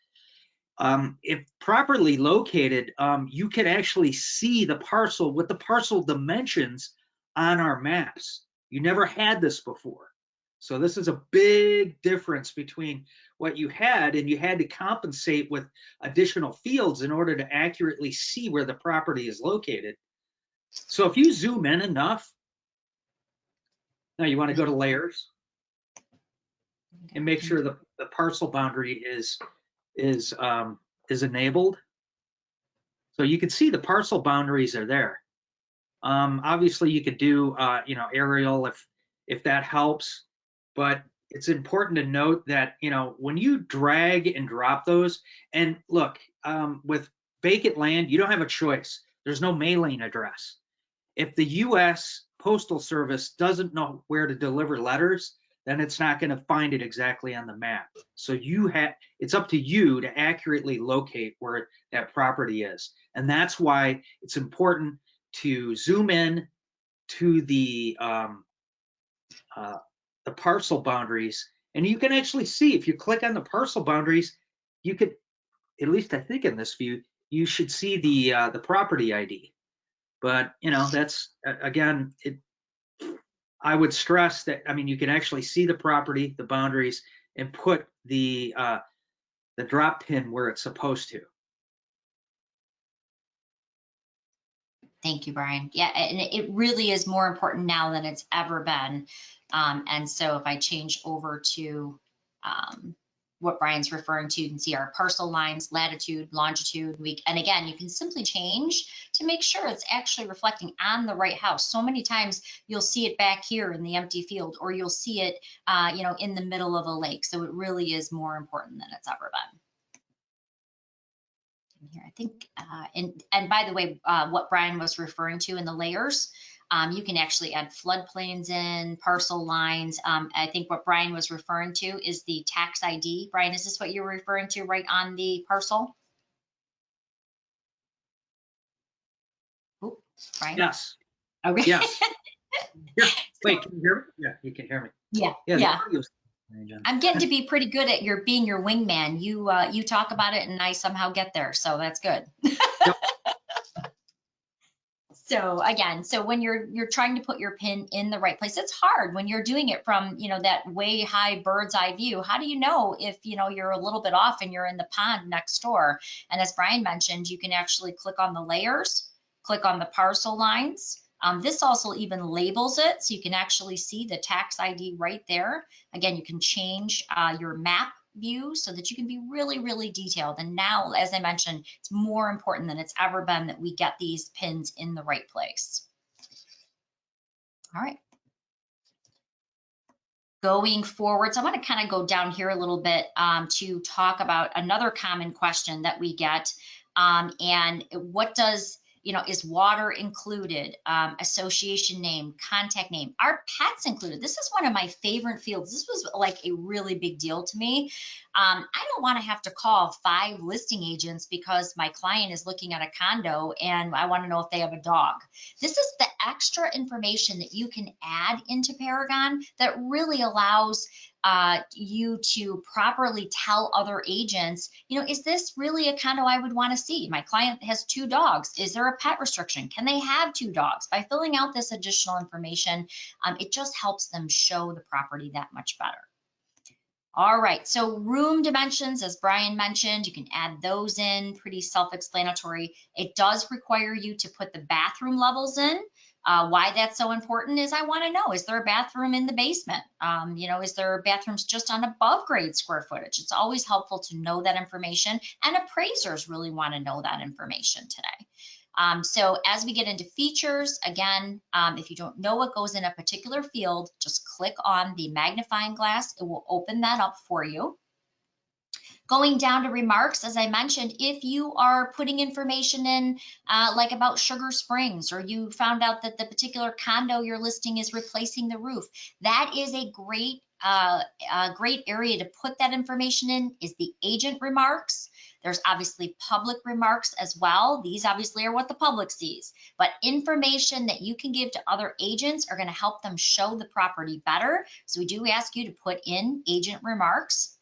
If properly located, you could actually see the parcel with the parcel dimensions on our maps. You never had this before. So this is a big difference between what you had, and you had to compensate with additional fields in order to accurately see where the property is located. So if you zoom in enough, now you want to go to layers and make sure the parcel boundary is enabled. So you can see the parcel boundaries are there. Obviously you could do, you know, aerial if that helps, but it's important to note that, you know, when you drag and drop those, and look, with vacant land, you don't have a choice. There's no mailing address. If the U.S. Postal Service doesn't know where to deliver letters, then it's not going to find it exactly on the map. So it's up to you to accurately locate where that property is. And that's why it's important to zoom in to the the parcel boundaries, and you can actually see if you click on the parcel boundaries, you could, at least I think in this view, you should see the property ID. But that's again, I would stress that, I mean, you can actually see the property, the boundaries, and put the drop pin where it's supposed to.
Thank you, Brian. Yeah, and it really is more important now than it's ever been. And so if I change over to what Brian's referring to, you can see our parcel lines, latitude, longitude, and again, you can simply change to make sure it's actually reflecting on the right house. So many times you'll see it back here in the empty field, or you'll see it, in the middle of a lake. So it really is more important than it's ever been. Here, I think, and by the way, what Brian was referring to in the layers, you can actually add floodplains in, parcel lines. I think what Brian was referring to is the tax ID. Brian, is this what you're referring to right on the parcel? Oop, Brian?
Yes.
Okay.
Yes. Yeah. Wait, can you hear me? Yeah, you can hear me.
Yeah.
Yeah.
I'm getting to be pretty good at being your wingman. You talk about it and I somehow get there, so that's good.
Yep.
So again, so when you're trying to put your pin in the right place, it's hard when you're doing it from, that way high bird's eye view. How do you know if, you're a little bit off and you're in the pond next door? And as Brian mentioned, you can actually click on the layers, click on the parcel lines. This also even labels it, so you can actually see the tax ID right there. Again, you can change your map view so that you can be really, really detailed. And now, as I mentioned, it's more important than it's ever been that we get these pins in the right place. All right. Going forward, so I'm going to kind of go down here a little bit to talk about another common question that we get. And what does, is water included, association name, contact name, are pets included? This is one of my favorite fields. This was like a really big deal to me. I don't want to have to call 5 listing agents because my client is looking at a condo and I want to know if they have a dog. This is the extra information that you can add into Paragon that really allows you to properly tell other agents, is this really a condo I would want to see? My client has 2 dogs. Is there a pet restriction? Can they have 2 dogs? By filling out this additional information, it just helps them show the property that much better. All right, so room dimensions, as Brian mentioned, you can add those in, pretty self-explanatory. It does require you to put the bathroom levels in. Why that's so important is I want to know, is there a bathroom in the basement? Is there bathrooms just on above grade square footage? It's always helpful to know that information, and appraisers really want to know that information today. So as we get into features, again, if you don't know what goes in a particular field, just click on the magnifying glass. It will open that up for you. Going down to remarks, as I mentioned, if you are putting information in like about Sugar Springs, or you found out that the particular condo you're listing is replacing the roof, that is a great area to put that information in, is the agent remarks. There's obviously public remarks as well. These obviously are what the public sees, but information that you can give to other agents are going to help them show the property better. So we do ask you to put in agent remarks.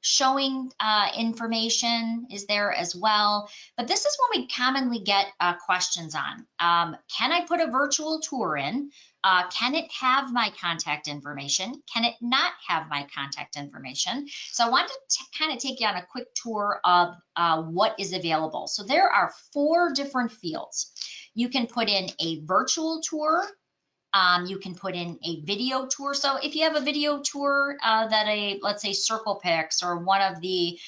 Showing information is there as well, but this is when we commonly get questions on. Can I put a virtual tour in? Can it have my contact information? Can it not have my contact information? So I wanted to kind of take you on a quick tour of what is available. So there are 4 different fields. You can put in a virtual tour. You can put in a video tour. So if you have a video tour that let's say Circle Picks or one of the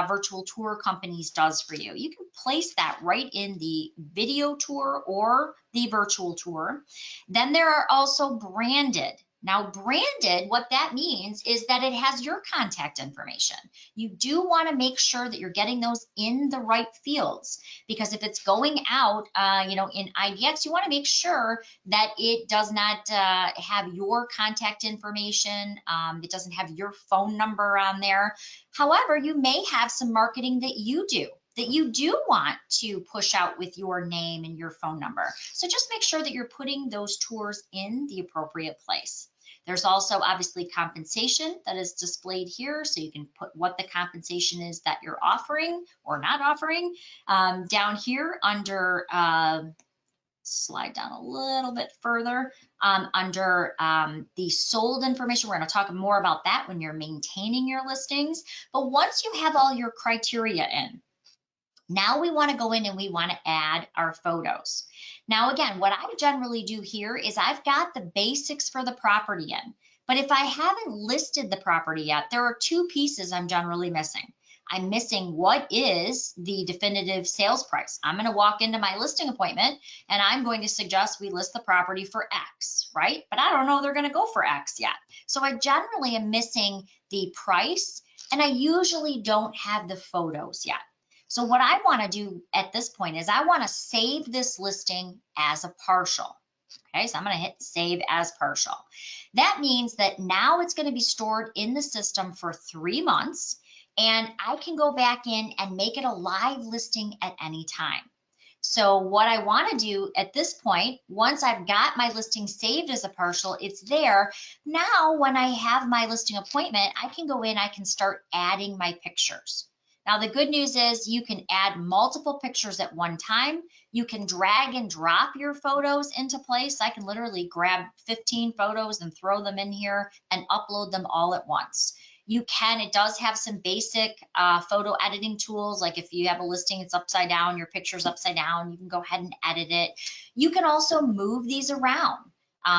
virtual tour companies does for you, you can place that right in the video tour or the virtual tour. Then there are also branded. Now, branded, what that means is that it has your contact information. You do want to make sure that you're getting those in the right fields, because if it's going out, in IDX, you want to make sure that it does not have your contact information. It doesn't have your phone number on there. However, you may have some marketing that you do want to push out with your name and your phone number. So just make sure that you're putting those tours in the appropriate place. There's also obviously compensation that is displayed here, so you can put what the compensation is that you're offering or not offering. Down here under, slide down a little bit further, under the sold information, we're going to talk more about that when you're maintaining your listings. But once you have all your criteria in, now we want to go in and we want to add our photos. Now, again, what I generally do here is I've got the basics for the property in, but if I haven't listed the property yet, there are two pieces I'm generally missing. I'm missing what is the definitive sales price. I'm going to walk into my listing appointment and I'm going to suggest we list the property for X, right? But I don't know they're going to go for X yet. So I generally am missing the price, and I usually don't have the photos yet. So what I want to do at this point is I want to save this listing as a partial. Okay, so I'm going to hit save as partial. That means that now it's going to be stored in the system for 3 months, and I can go back in and make it a live listing at any time. So what I want to do at this point, once I've got my listing saved as a partial, it's there. Now, when I have my listing appointment, I can go in, I can start adding my pictures. Now, the good news is you can add multiple pictures at one time. You can drag and drop your photos into place. I can literally grab 15 photos and throw them in here and upload them all at once. You can, it does have some basic photo editing tools, like if you have a listing, it's upside down, your picture's upside down, you can go ahead and edit it. You can also move these around.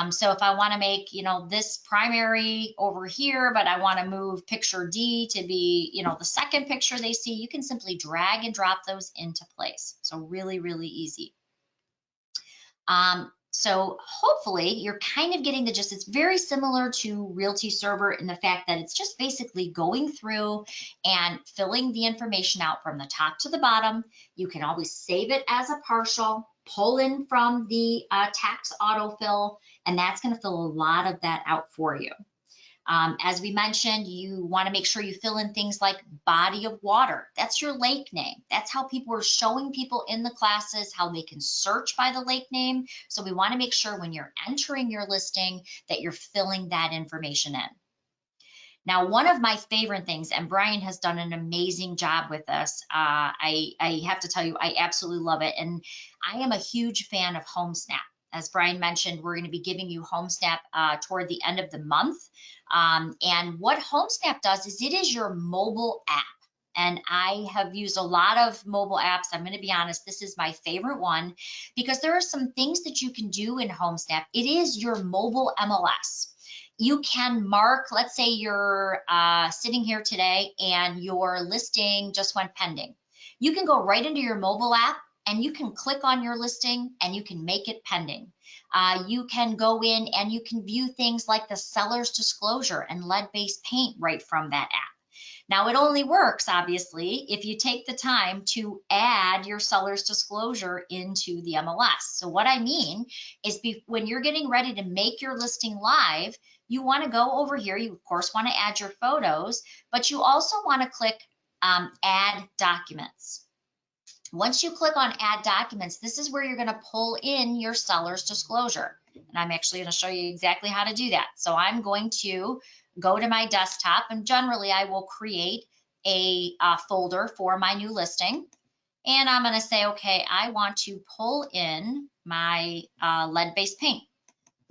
So if I want to make, this primary over here, but I want to move picture D to be, the second picture they see, you can simply drag and drop those into place. So really, really easy. So hopefully you're kind of getting the gist. It's very similar to Realty Server in the fact that it's just basically going through and filling the information out from the top to the bottom. You can always save it as a partial, pull in from the tax autofill, and that's going to fill a lot of that out for you. As we mentioned, you want to make sure you fill in things like body of water. That's your lake name. That's how people are showing people in the classes how they can search by the lake name. So we want to make sure when you're entering your listing that you're filling that information in. Now, one of my favorite things, and Brian has done an amazing job with this, I have to tell you, I absolutely love it. And I am a huge fan of HomeSnap. As Brian mentioned, we're going to be giving you HomeSnap toward the end of the month. And what HomeSnap does is it is your mobile app. And I have used a lot of mobile apps. I'm going to be honest, this is my favorite one because there are some things that you can do in HomeSnap. It is your mobile MLS. You can mark, let's say you're sitting here today and your listing just went pending. You can go right into your mobile app and you can click on your listing and you can make it pending. You can go in and you can view things like the seller's disclosure and lead-based paint right from that app. Now, it only works, obviously, if you take the time to add your seller's disclosure into the MLS. So what I mean is when you're getting ready to make your listing live, you want to go over here. You, of course, want to add your photos, but you also want to click Add Documents. Once you click on Add Documents, this is where you're going to pull in your seller's disclosure. And I'm actually going to show you exactly how to do that. So I'm going to go to my desktop, and generally I will create a folder for my new listing. And I'm going to say, okay, I want to pull in my lead-based paint.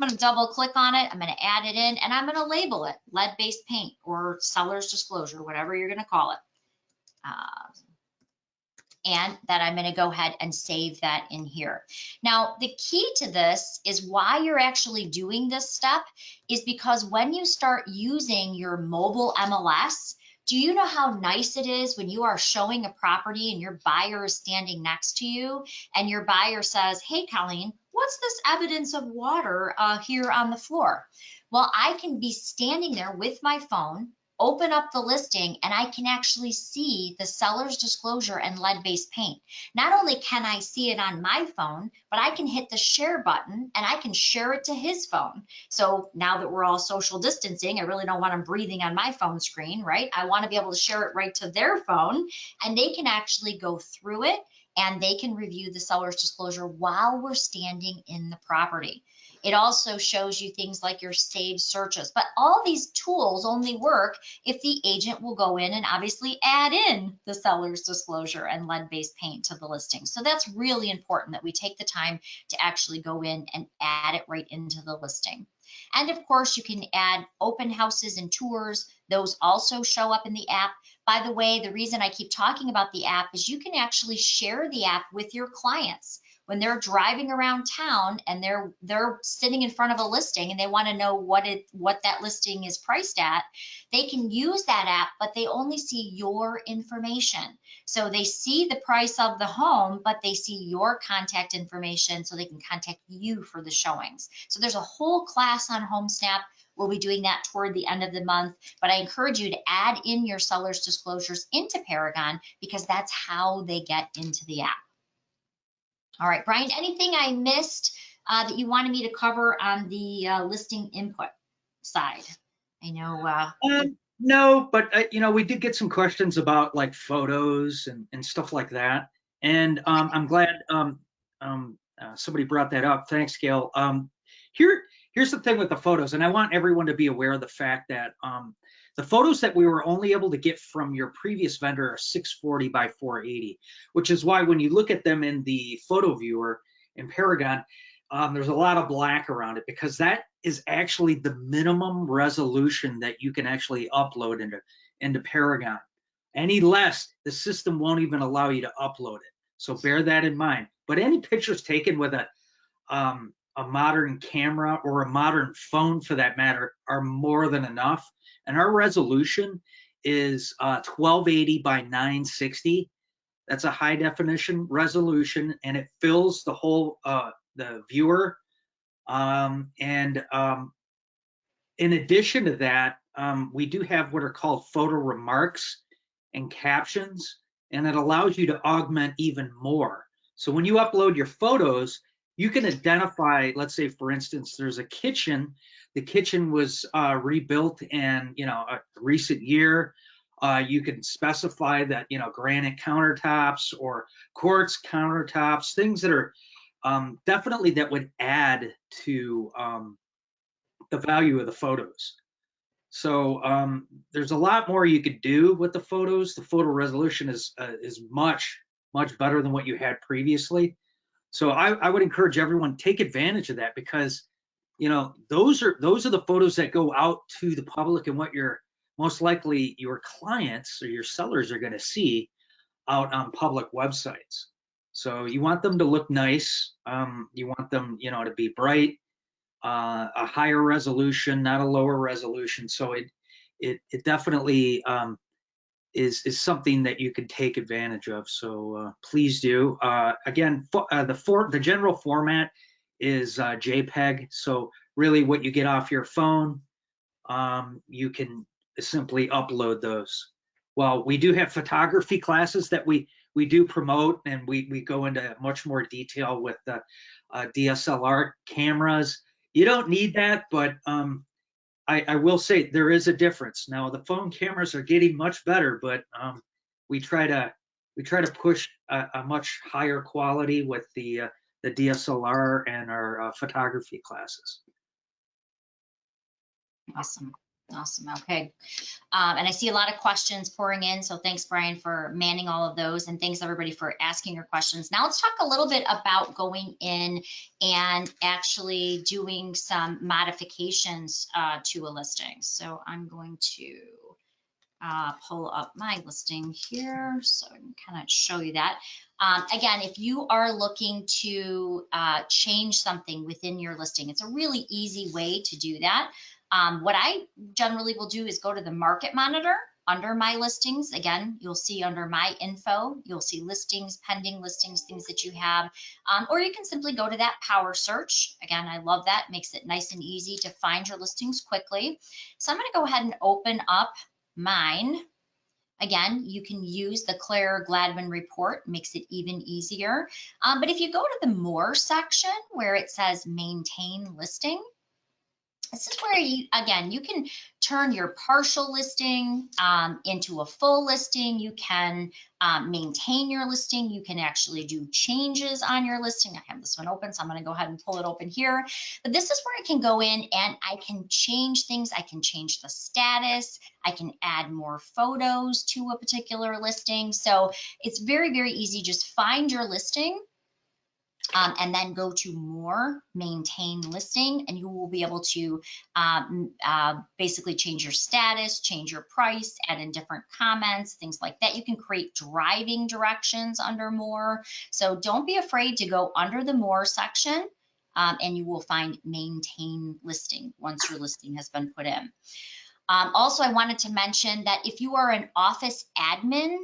I'm going to double click on it. I'm going to add it in, and I'm going to label it lead-based paint or seller's disclosure, whatever you're going to call it. And that I'm going to go ahead and save that in here. Now, the key to this is why you're actually doing this step is because when you start using your mobile MLS, do you know how nice it is when you are showing a property and your buyer is standing next to you and your buyer says, hey, Colleen, what's this evidence of water here on the floor? Well, I can be standing there with my phone, open up the listing, and I can actually see the seller's disclosure and lead-based paint. Not only can I see it on my phone, but I can hit the share button and I can share it to his phone. So now that we're all social distancing, I really don't want them breathing on my phone screen, right? I want to be able to share it right to their phone, and they can actually go through it and they can review the seller's disclosure while we're standing in the property. It also shows you things like your saved searches, but all these tools only work if the agent will go in and obviously add in the seller's disclosure and lead-based paint to the listing. So that's really important that we take the time to actually go in and add it right into the listing. And of course, you can add open houses and tours. Those also show up in the app. By the way, the reason I keep talking about the app is you can actually share the app with your clients. When they're driving around town and they're sitting in front of a listing and they want to know what that listing is priced at, they can use that app, but they only see your information. So they see the price of the home, but they see your contact information so they can contact you for the showings. So there's a whole class on HomeSnap. We'll be doing that toward the end of the month, but I encourage you to add in your seller's disclosures into Paragon because that's how they get into the app. All right, Brian, anything I missed that you wanted me to cover on the listing input side? I know.
No, but you know, we did get some questions about like photos and stuff like that. And I'm glad somebody brought that up. Thanks, Gail. Here's the thing with the photos, and I want everyone to be aware of the fact that the photos that we were only able to get from your previous vendor are 640 by 480, which is why when you look at them in the photo viewer in Paragon, there's a lot of black around it because that is actually the minimum resolution that you can actually upload into Paragon. Any less, the system won't even allow you to upload it. So bear that in mind. But any pictures taken with a modern camera or a modern phone for that matter are more than enough. And our resolution is 1280 by 960. That's a high definition resolution, and it fills the whole the viewer. In addition to that, we do have what are called photo remarks and captions, and it allows you to augment even more. So when you upload your photos, you can identify, let's say, for instance, there's a kitchen. The kitchen was rebuilt in, a recent year. You can specify that, granite countertops or quartz countertops, things that are definitely that would add to the value of the photos. So there's a lot more you could do with the photos. The photo resolution is much, much better than what you had previously. So I would encourage everyone to take advantage of that because, those are the photos that go out to the public and what most likely your clients or your sellers are going to see out on public websites. So you want them to look nice. You want them, to be bright, a higher resolution, not a lower resolution. So it definitely is something that you can take advantage of. So please do. Again, the general format is JPEG. So really what you get off your phone, you can simply upload those. Well, we do have photography classes that we do promote, and we go into much more detail with the DSLR cameras. You don't need that, but I will say there is a difference. Now the phone cameras are getting much better, but we try to push a much higher quality with the DSLR and our photography classes.
Awesome. Okay. And I see a lot of questions pouring in. So thanks, Brian, for manning all of those. And thanks, everybody, for asking your questions. Now let's talk a little bit about going in and actually doing some modifications to a listing. So I'm going to pull up my listing here so I can kind of show you that. Again, if you are looking to change something within your listing, it's a really easy way to do that. What I generally will do is go to the market monitor under my listings. Again, you'll see under my info, you'll see listings, pending listings, things that you have, or you can simply go to that power search. Again, I love that. It makes it nice and easy to find your listings quickly. So I'm going to go ahead and open up mine. Again, you can use the Clare Gladwin report, makes it even easier. But if you go to the more section where it says maintain listing, This is where you, again, you can turn your partial listing into a full listing. You can maintain your listing. You can actually do changes on your listing. I have this one open, so I'm going to go ahead and pull it open here. But this is where I can go in and I can change things. I can change the status. I can add more photos to a particular listing. So it's very, very easy. Just find your listing. And then go to more, maintain listing, and you will be able to basically change your status, change your price, add in different comments, things like that. You can create driving directions under more. So don't be afraid to go under the more section, and you will find maintain listing once your listing has been put in. Also, I wanted to mention that if you are an office admin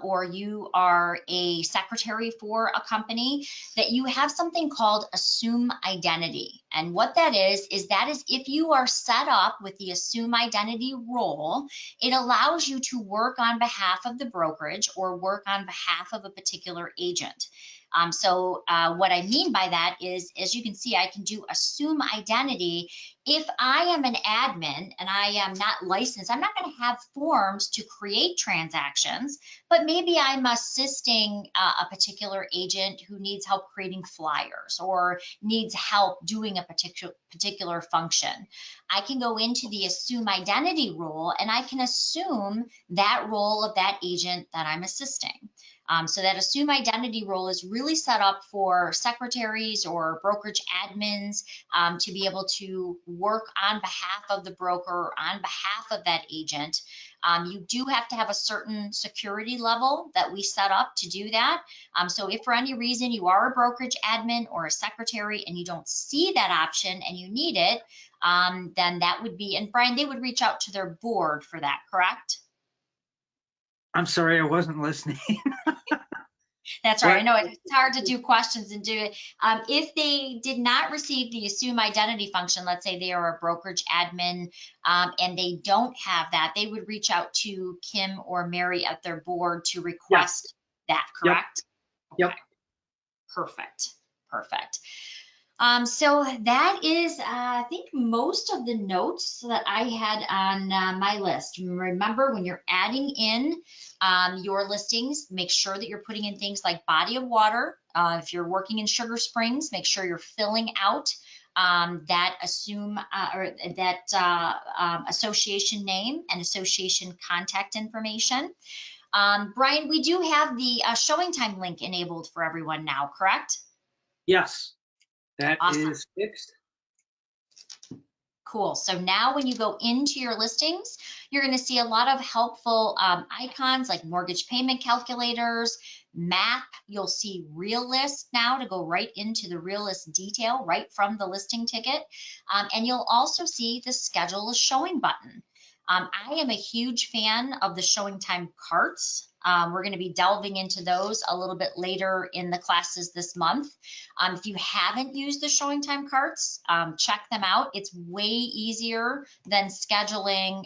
or you are a secretary for a company, that you have something called assume identity. And what that is if you are set up with the assume identity role, it allows you to work on behalf of the brokerage or work on behalf of a particular agent. So what I mean by that is, as you can see, I can do assume identity. If I am an admin and I am not licensed, I'm not going to have forms to create transactions, but maybe I'm assisting a particular agent who needs help creating flyers or needs help doing a particular function. I can go into the assume identity role and I can assume that role of that agent that I'm assisting. So that assume identity role is really set up for secretaries or brokerage admins to be able to work on behalf of the broker, on behalf of that agent. You do have to have a certain security level that we set up to do that. So if for any reason you are a brokerage admin or a secretary and you don't see that option and you need it, then that would be, and Brian, they would reach out to their board for that, correct?
I'm sorry, I wasn't listening.
That's right. I know it's hard to do questions and do it. If they did not receive the assume identity function, let's say they are a brokerage admin and they don't have that, they would reach out to Kim or Mary at their board to request that, correct?
Yep.
Okay. Perfect. Perfect. So that is, I think, most of the notes that I had on my list. Remember, when you're adding in your listings, make sure that you're putting in things like body of water. If you're working in Sugar Springs, make sure you're filling out that assume or that association name and association contact information. Brian, we do have the showing time link enabled for everyone now, correct?
Yes. That
awesome.
is fixed.
Cool. So now when you go into your listings, you're going to see a lot of helpful icons like mortgage payment calculators, map. You'll see Real List now to go right into the Real List detail right from the listing ticket. And you'll also see the schedule a showing button. I am a huge fan of the showing time carts. We're going to be delving into those a little bit later in the classes this month. If you haven't used the showing time carts, check them out. It's way easier than scheduling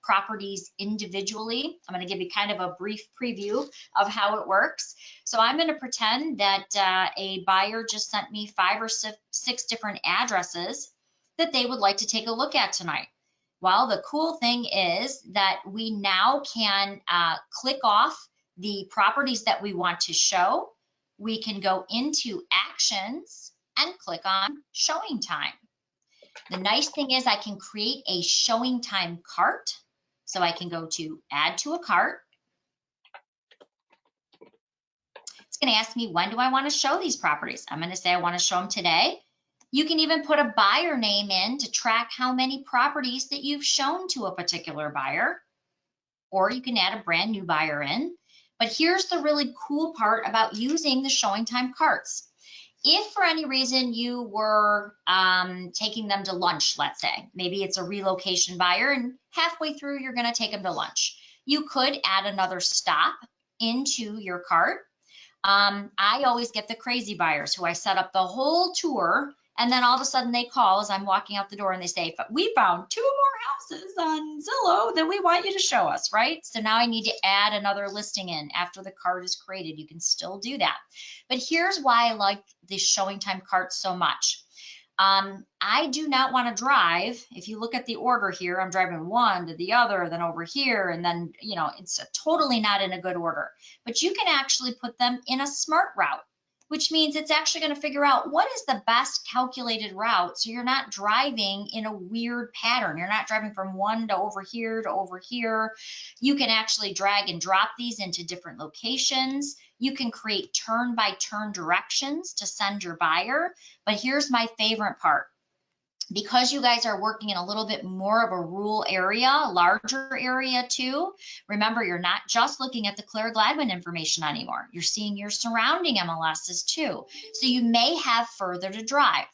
properties individually. I'm going to give you kind of a brief preview of how it works. So I'm going to pretend that a buyer just sent me 5 or 6 different addresses that they would like to take a look at tonight. Well, the cool thing is that we now can click off the properties that we want to show. We can go into actions and click on showing time. The nice thing is I can create a showing time cart. So I can go to add to a cart. It's going to ask me, when do I want to show these properties? I'm going to say I want to show them today. You can even put a buyer name in to track how many properties that you've shown to a particular buyer, or you can add a brand new buyer in. But here's the really cool part about using the showing time carts. If for any reason you were taking them to lunch, let's say, maybe it's a relocation buyer and halfway through you're going to take them to lunch, you could add another stop into your cart. I always get the crazy buyers who I set up the whole tour, and then all of a sudden they call as I'm walking out the door and they say, we found 2 more houses on Zillow that we want you to show us, right? So now I need to add another listing in after the cart is created. You can still do that. But here's why I like the showing time cart so much. I do not want to drive. If you look at the order here, I'm driving one to the other, then over here, and then, you know, it's totally not in a good order. But you can actually put them in a smart route, which means it's actually going to figure out what is the best calculated route. So you're not driving in a weird pattern. You're not driving from one to over here to over here. You can actually drag and drop these into different locations. You can create turn-by-turn directions to send your buyer. But here's my favorite part. Because you guys are working in a little bit more of a rural area, a larger area too, remember, you're not just looking at the Clare Gladwin information anymore. You're seeing your surrounding MLSs too. So you may have further to drive.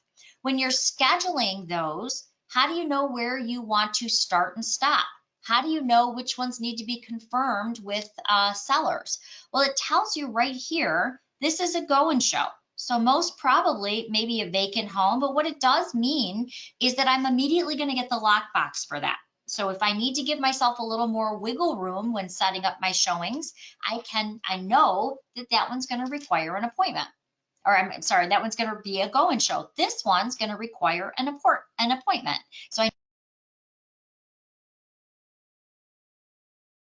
When you're scheduling those, how do you know where you want to start and stop? How do you know which ones need to be confirmed with sellers? Well, it tells you right here, this is a go and show. So most probably maybe a vacant home, but what it does mean is that I'm immediately going to get the lockbox for that. So if I need to give myself a little more wiggle room when setting up my showings, I know that that one's going to require an appointment. Or I'm sorry, that one's going to be a go and show. This one's going to require an appointment. So I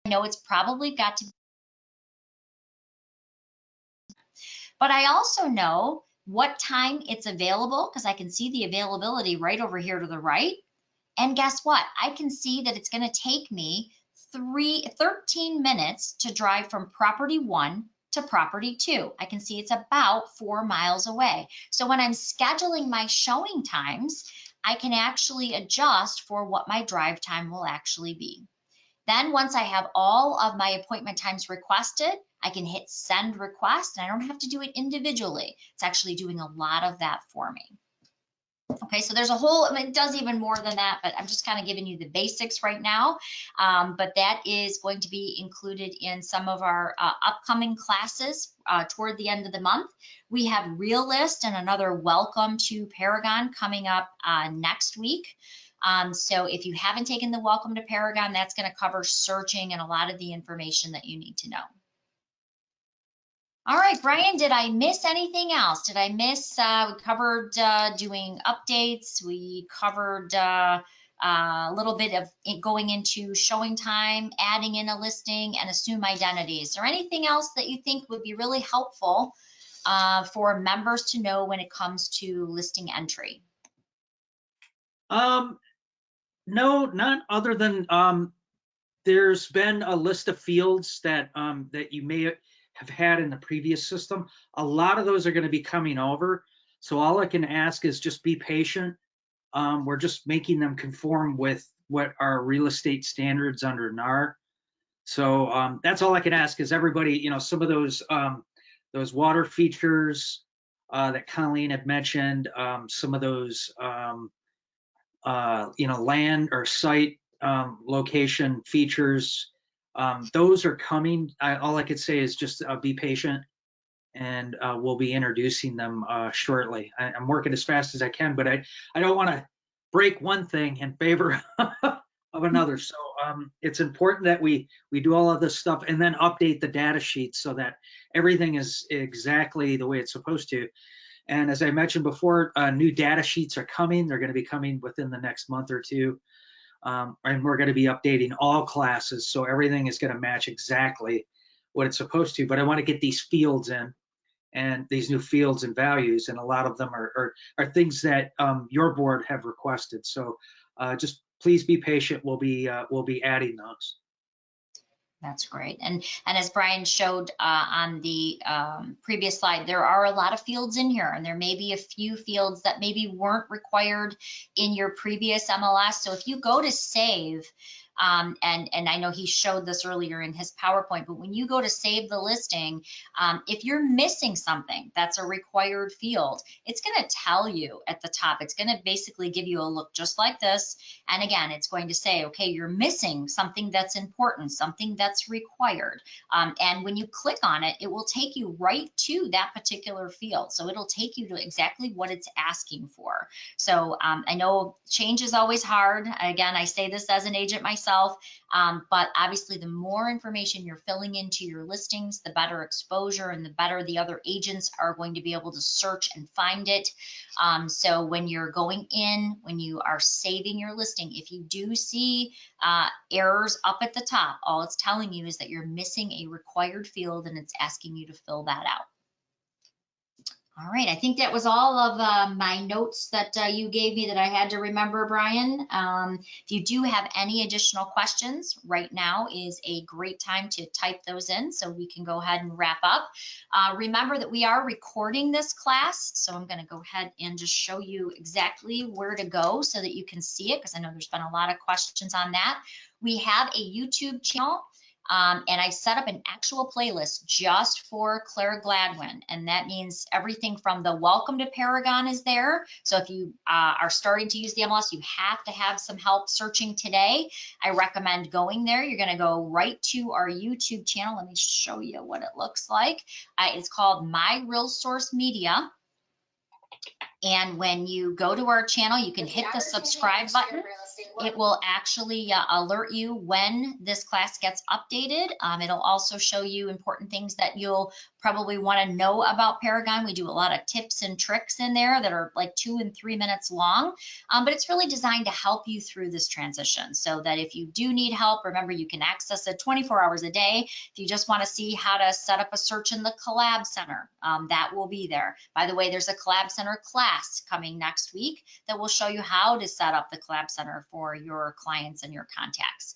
know it's probably got to, but I also know what time it's available because I can see the availability right over here to the right. And guess what? I can see that it's going to take me 13 minutes to drive from property 1 to property 2. I can see it's about 4 miles away. So when I'm scheduling my showing times, I can actually adjust for what my drive time will actually be. Then once I have all of my appointment times requested, I can hit send request and I don't have to do it individually. It's actually doing a lot of that for me. Okay, so there's a whole, I mean, it does even more than that, but I'm just kind of giving you the basics right now. But that is going to be included in some of our upcoming classes toward the end of the month. We have Realist and another Welcome to Paragon coming up next week. So if you haven't taken the Welcome to Paragon, that's going to cover searching and a lot of the information that you need to know. All right, Brian, did I miss anything else? Did I miss, we covered doing updates. We covered a little bit of going into showing time, adding in a listing, and assume identity. Is there anything else that you think would be really helpful for members to know when it comes to listing entry?
No, not other than there's been a list of fields that that you may have had in the previous system. A lot of those are going to be coming over. So all I can ask is just be patient. We're just making them conform with what our real estate standards under NAR. So that's all I can ask is everybody, you know, some of those water features that Colleen had mentioned, some of those, you know, land or site location features, those are coming. All I could say is just be patient, and we'll be introducing them shortly. I'm working as fast as I can, but I don't want to break one thing in favor of another. So it's important that we do all of this stuff and then update the data sheet so that everything is exactly the way it's supposed to. And as I mentioned before, new data sheets are coming. They're going to be coming within the next month or two. And we're going to be updating all classes. So everything is going to match exactly what it's supposed to. But I want to get these fields in and these new fields and values. And a lot of them are things that your board have requested. So just please be patient. We'll be adding those.
That's great. And as Brian showed on the previous slide, there are a lot of fields in here, and there may be a few fields that maybe weren't required in your previous MLS. So if you go to save, and I know he showed this earlier in his PowerPoint, but when you go to save the listing, if you're missing something that's a required field, it's going to tell you at the top. It's going to basically give you a look just like this. And again, it's going to say, okay, you're missing something that's important, something that's required. And when you click on it, it will take you right to that particular field. So it'll take you to exactly what it's asking for. So I know change is always hard. Again, I say this as an agent myself. myself. But obviously, the more information you're filling into your listings, the better exposure and the better the other agents are going to be able to search and find it. So when you're going in, when you are saving your listing, if you do see errors up at the top, all it's telling you is that you're missing a required field and it's asking you to fill that out. All right, I think that was all of my notes that you gave me that I had to remember, Brian. If you do have any additional questions, right now is a great time to type those in so we can go ahead and wrap up. Remember that we are recording this class, so I'm going to go ahead and just show you exactly where to go so that you can see it, because I know there's been a lot of questions on that. We have a YouTube channel. And I set up an actual playlist just for Clare Gladwin. And that means everything from the welcome to Paragon is there. So if you are starting to use the MLS, you have to have some help searching today. I recommend going there. You're going to go right to our YouTube channel. Let me show you what it looks like. It's called My Real Source Media. And when you go to our channel, you can hit the subscribe button. It will actually alert you when this class gets updated. It'll also show you important things that you'll probably want to know about Paragon. We do a lot of tips and tricks in there that are like 2 and 3 minutes long, but it's really designed to help you through this transition so that if you do need help, remember you can access it 24 hours a day. If you just want to see how to set up a search in the Collab Center, that will be there. By the way, there's a Collab Center class coming next week that will show you how to set up the Collab Center for your clients and your contacts.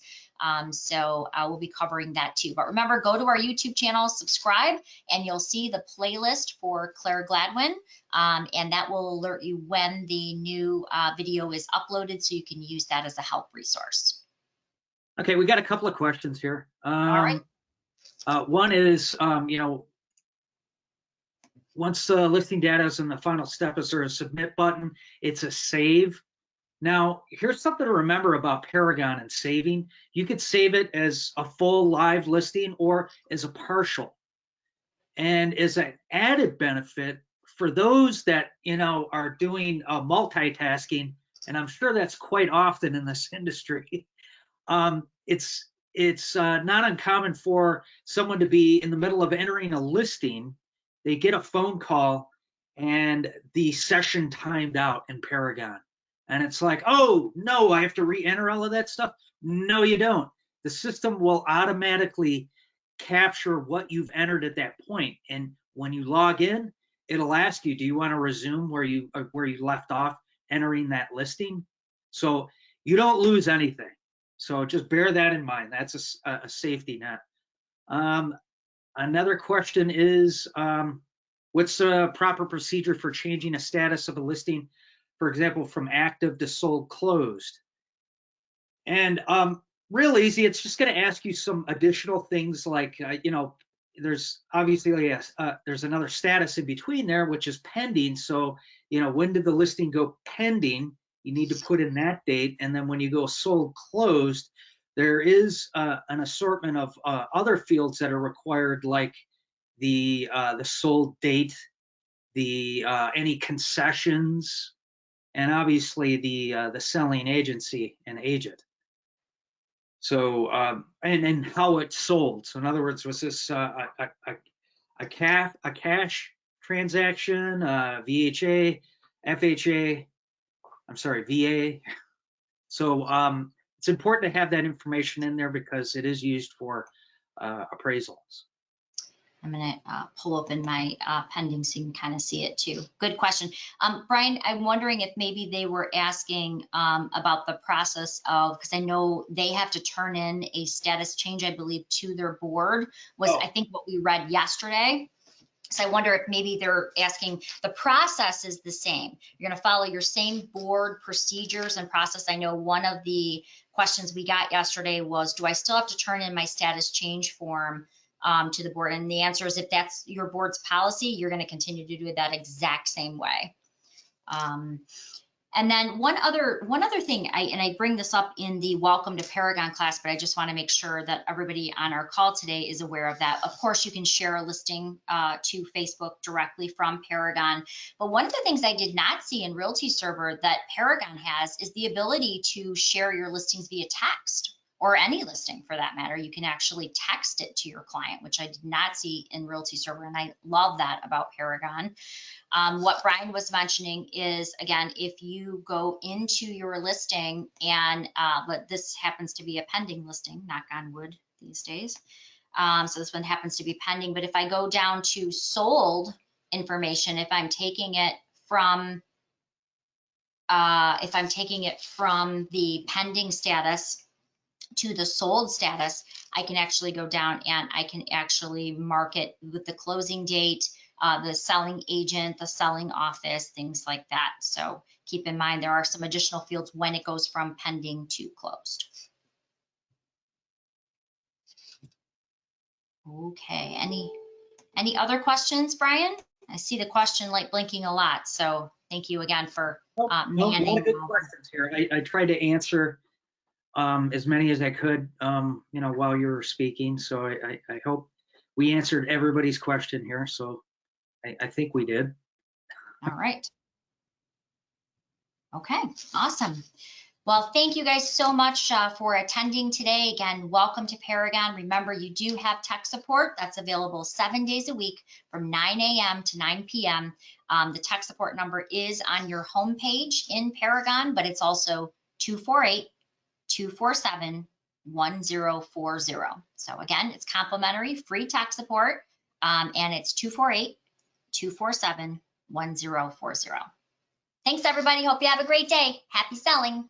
So we'll be covering that too. But remember, go to our YouTube channel, subscribe, and you'll see the playlist for Clare Gladwin, and that will alert you when the new video is uploaded so you can use that as a help resource.
Okay, we got a couple of questions here.
All right.
One is, once the listing data is in the final step, is there a submit button? It's a save. Now, here's something to remember about Paragon and saving. You could save it as a full live listing or as a partial. And as an added benefit for those that, are doing multitasking, and I'm sure that's quite often in this industry, it's not uncommon for someone to be in the middle of entering a listing. They get a phone call and the session timed out in Paragon. And it's like, oh, no, I have to re-enter all of that stuff. No, you don't. The system will automatically capture what you've entered at that point. And when you log in, it'll ask you, do you want to resume where you left off entering that listing? So you don't lose anything. So just bear that in mind. That's a safety net. Another question is, what's the proper procedure for changing a status of a listing, for example, from active to sold closed? And real easy, it's just going to ask you some additional things like, there's obviously there's another status in between there, which is pending. So, when did the listing go pending? You need to put in that date. And then when you go sold closed, there is an assortment of other fields that are required, like the sold date, the any concessions, and obviously the selling agency and agent. So and how it's sold. So in other words, was this a cash transaction, VHA, FHA? I'm sorry, VA. So it's important to have that information in there because it is used for appraisals.
I'm going to pull up in my pending so you can kind of see it too. Good question. Brian, I'm wondering if maybe they were asking about the process of, because I know they have to turn in a status change, I believe, to their board, was I think what we read yesterday. So I wonder if maybe they're asking, the process is the same. You're going to follow your same board procedures and process. I know one of the questions we got yesterday was, do I still have to turn in my status change form to the board? And the answer is, if that's your board's policy, you're going to continue to do it that exact same way. And then one other thing, I bring this up in the Welcome to Paragon class, but I just want to make sure that everybody on our call today is aware of that. Of course, you can share a listing to Facebook directly from Paragon. But one of the things I did not see in Realty Server that Paragon has is the ability to share your listings via text or any listing for that matter. You can actually text it to your client, which I did not see in Realty Server, and I love that about Paragon. What Brian was mentioning is, again, if you go into your listing and, but this happens to be a pending listing, knock on wood these days. So this one happens to be pending, but if I go down to sold information, if I'm taking it from the pending status to the sold status, I can actually go down and I can actually mark it with the closing date, the selling agent, the selling office, things like that. So keep in mind, there are some additional fields when it goes from pending to closed. Okay, any other questions, Brian? I see the question light blinking a lot, so thank you again for
No, a lot
manning.
of good questions here. I tried to answer as many as I could, while you were speaking. So I hope we answered everybody's question here. So I think we did.
All right. Okay, awesome. Well, thank you guys so much for attending today. Again, welcome to Paragon. Remember, you do have tech support that's available 7 days a week from 9 a.m. to 9 p.m. The tech support number is on your homepage in Paragon, but it's also 248-247-1040. So again, it's complimentary, free tech support, and it's 248-247-1040. Thanks, everybody. Hope you have a great day. Happy selling.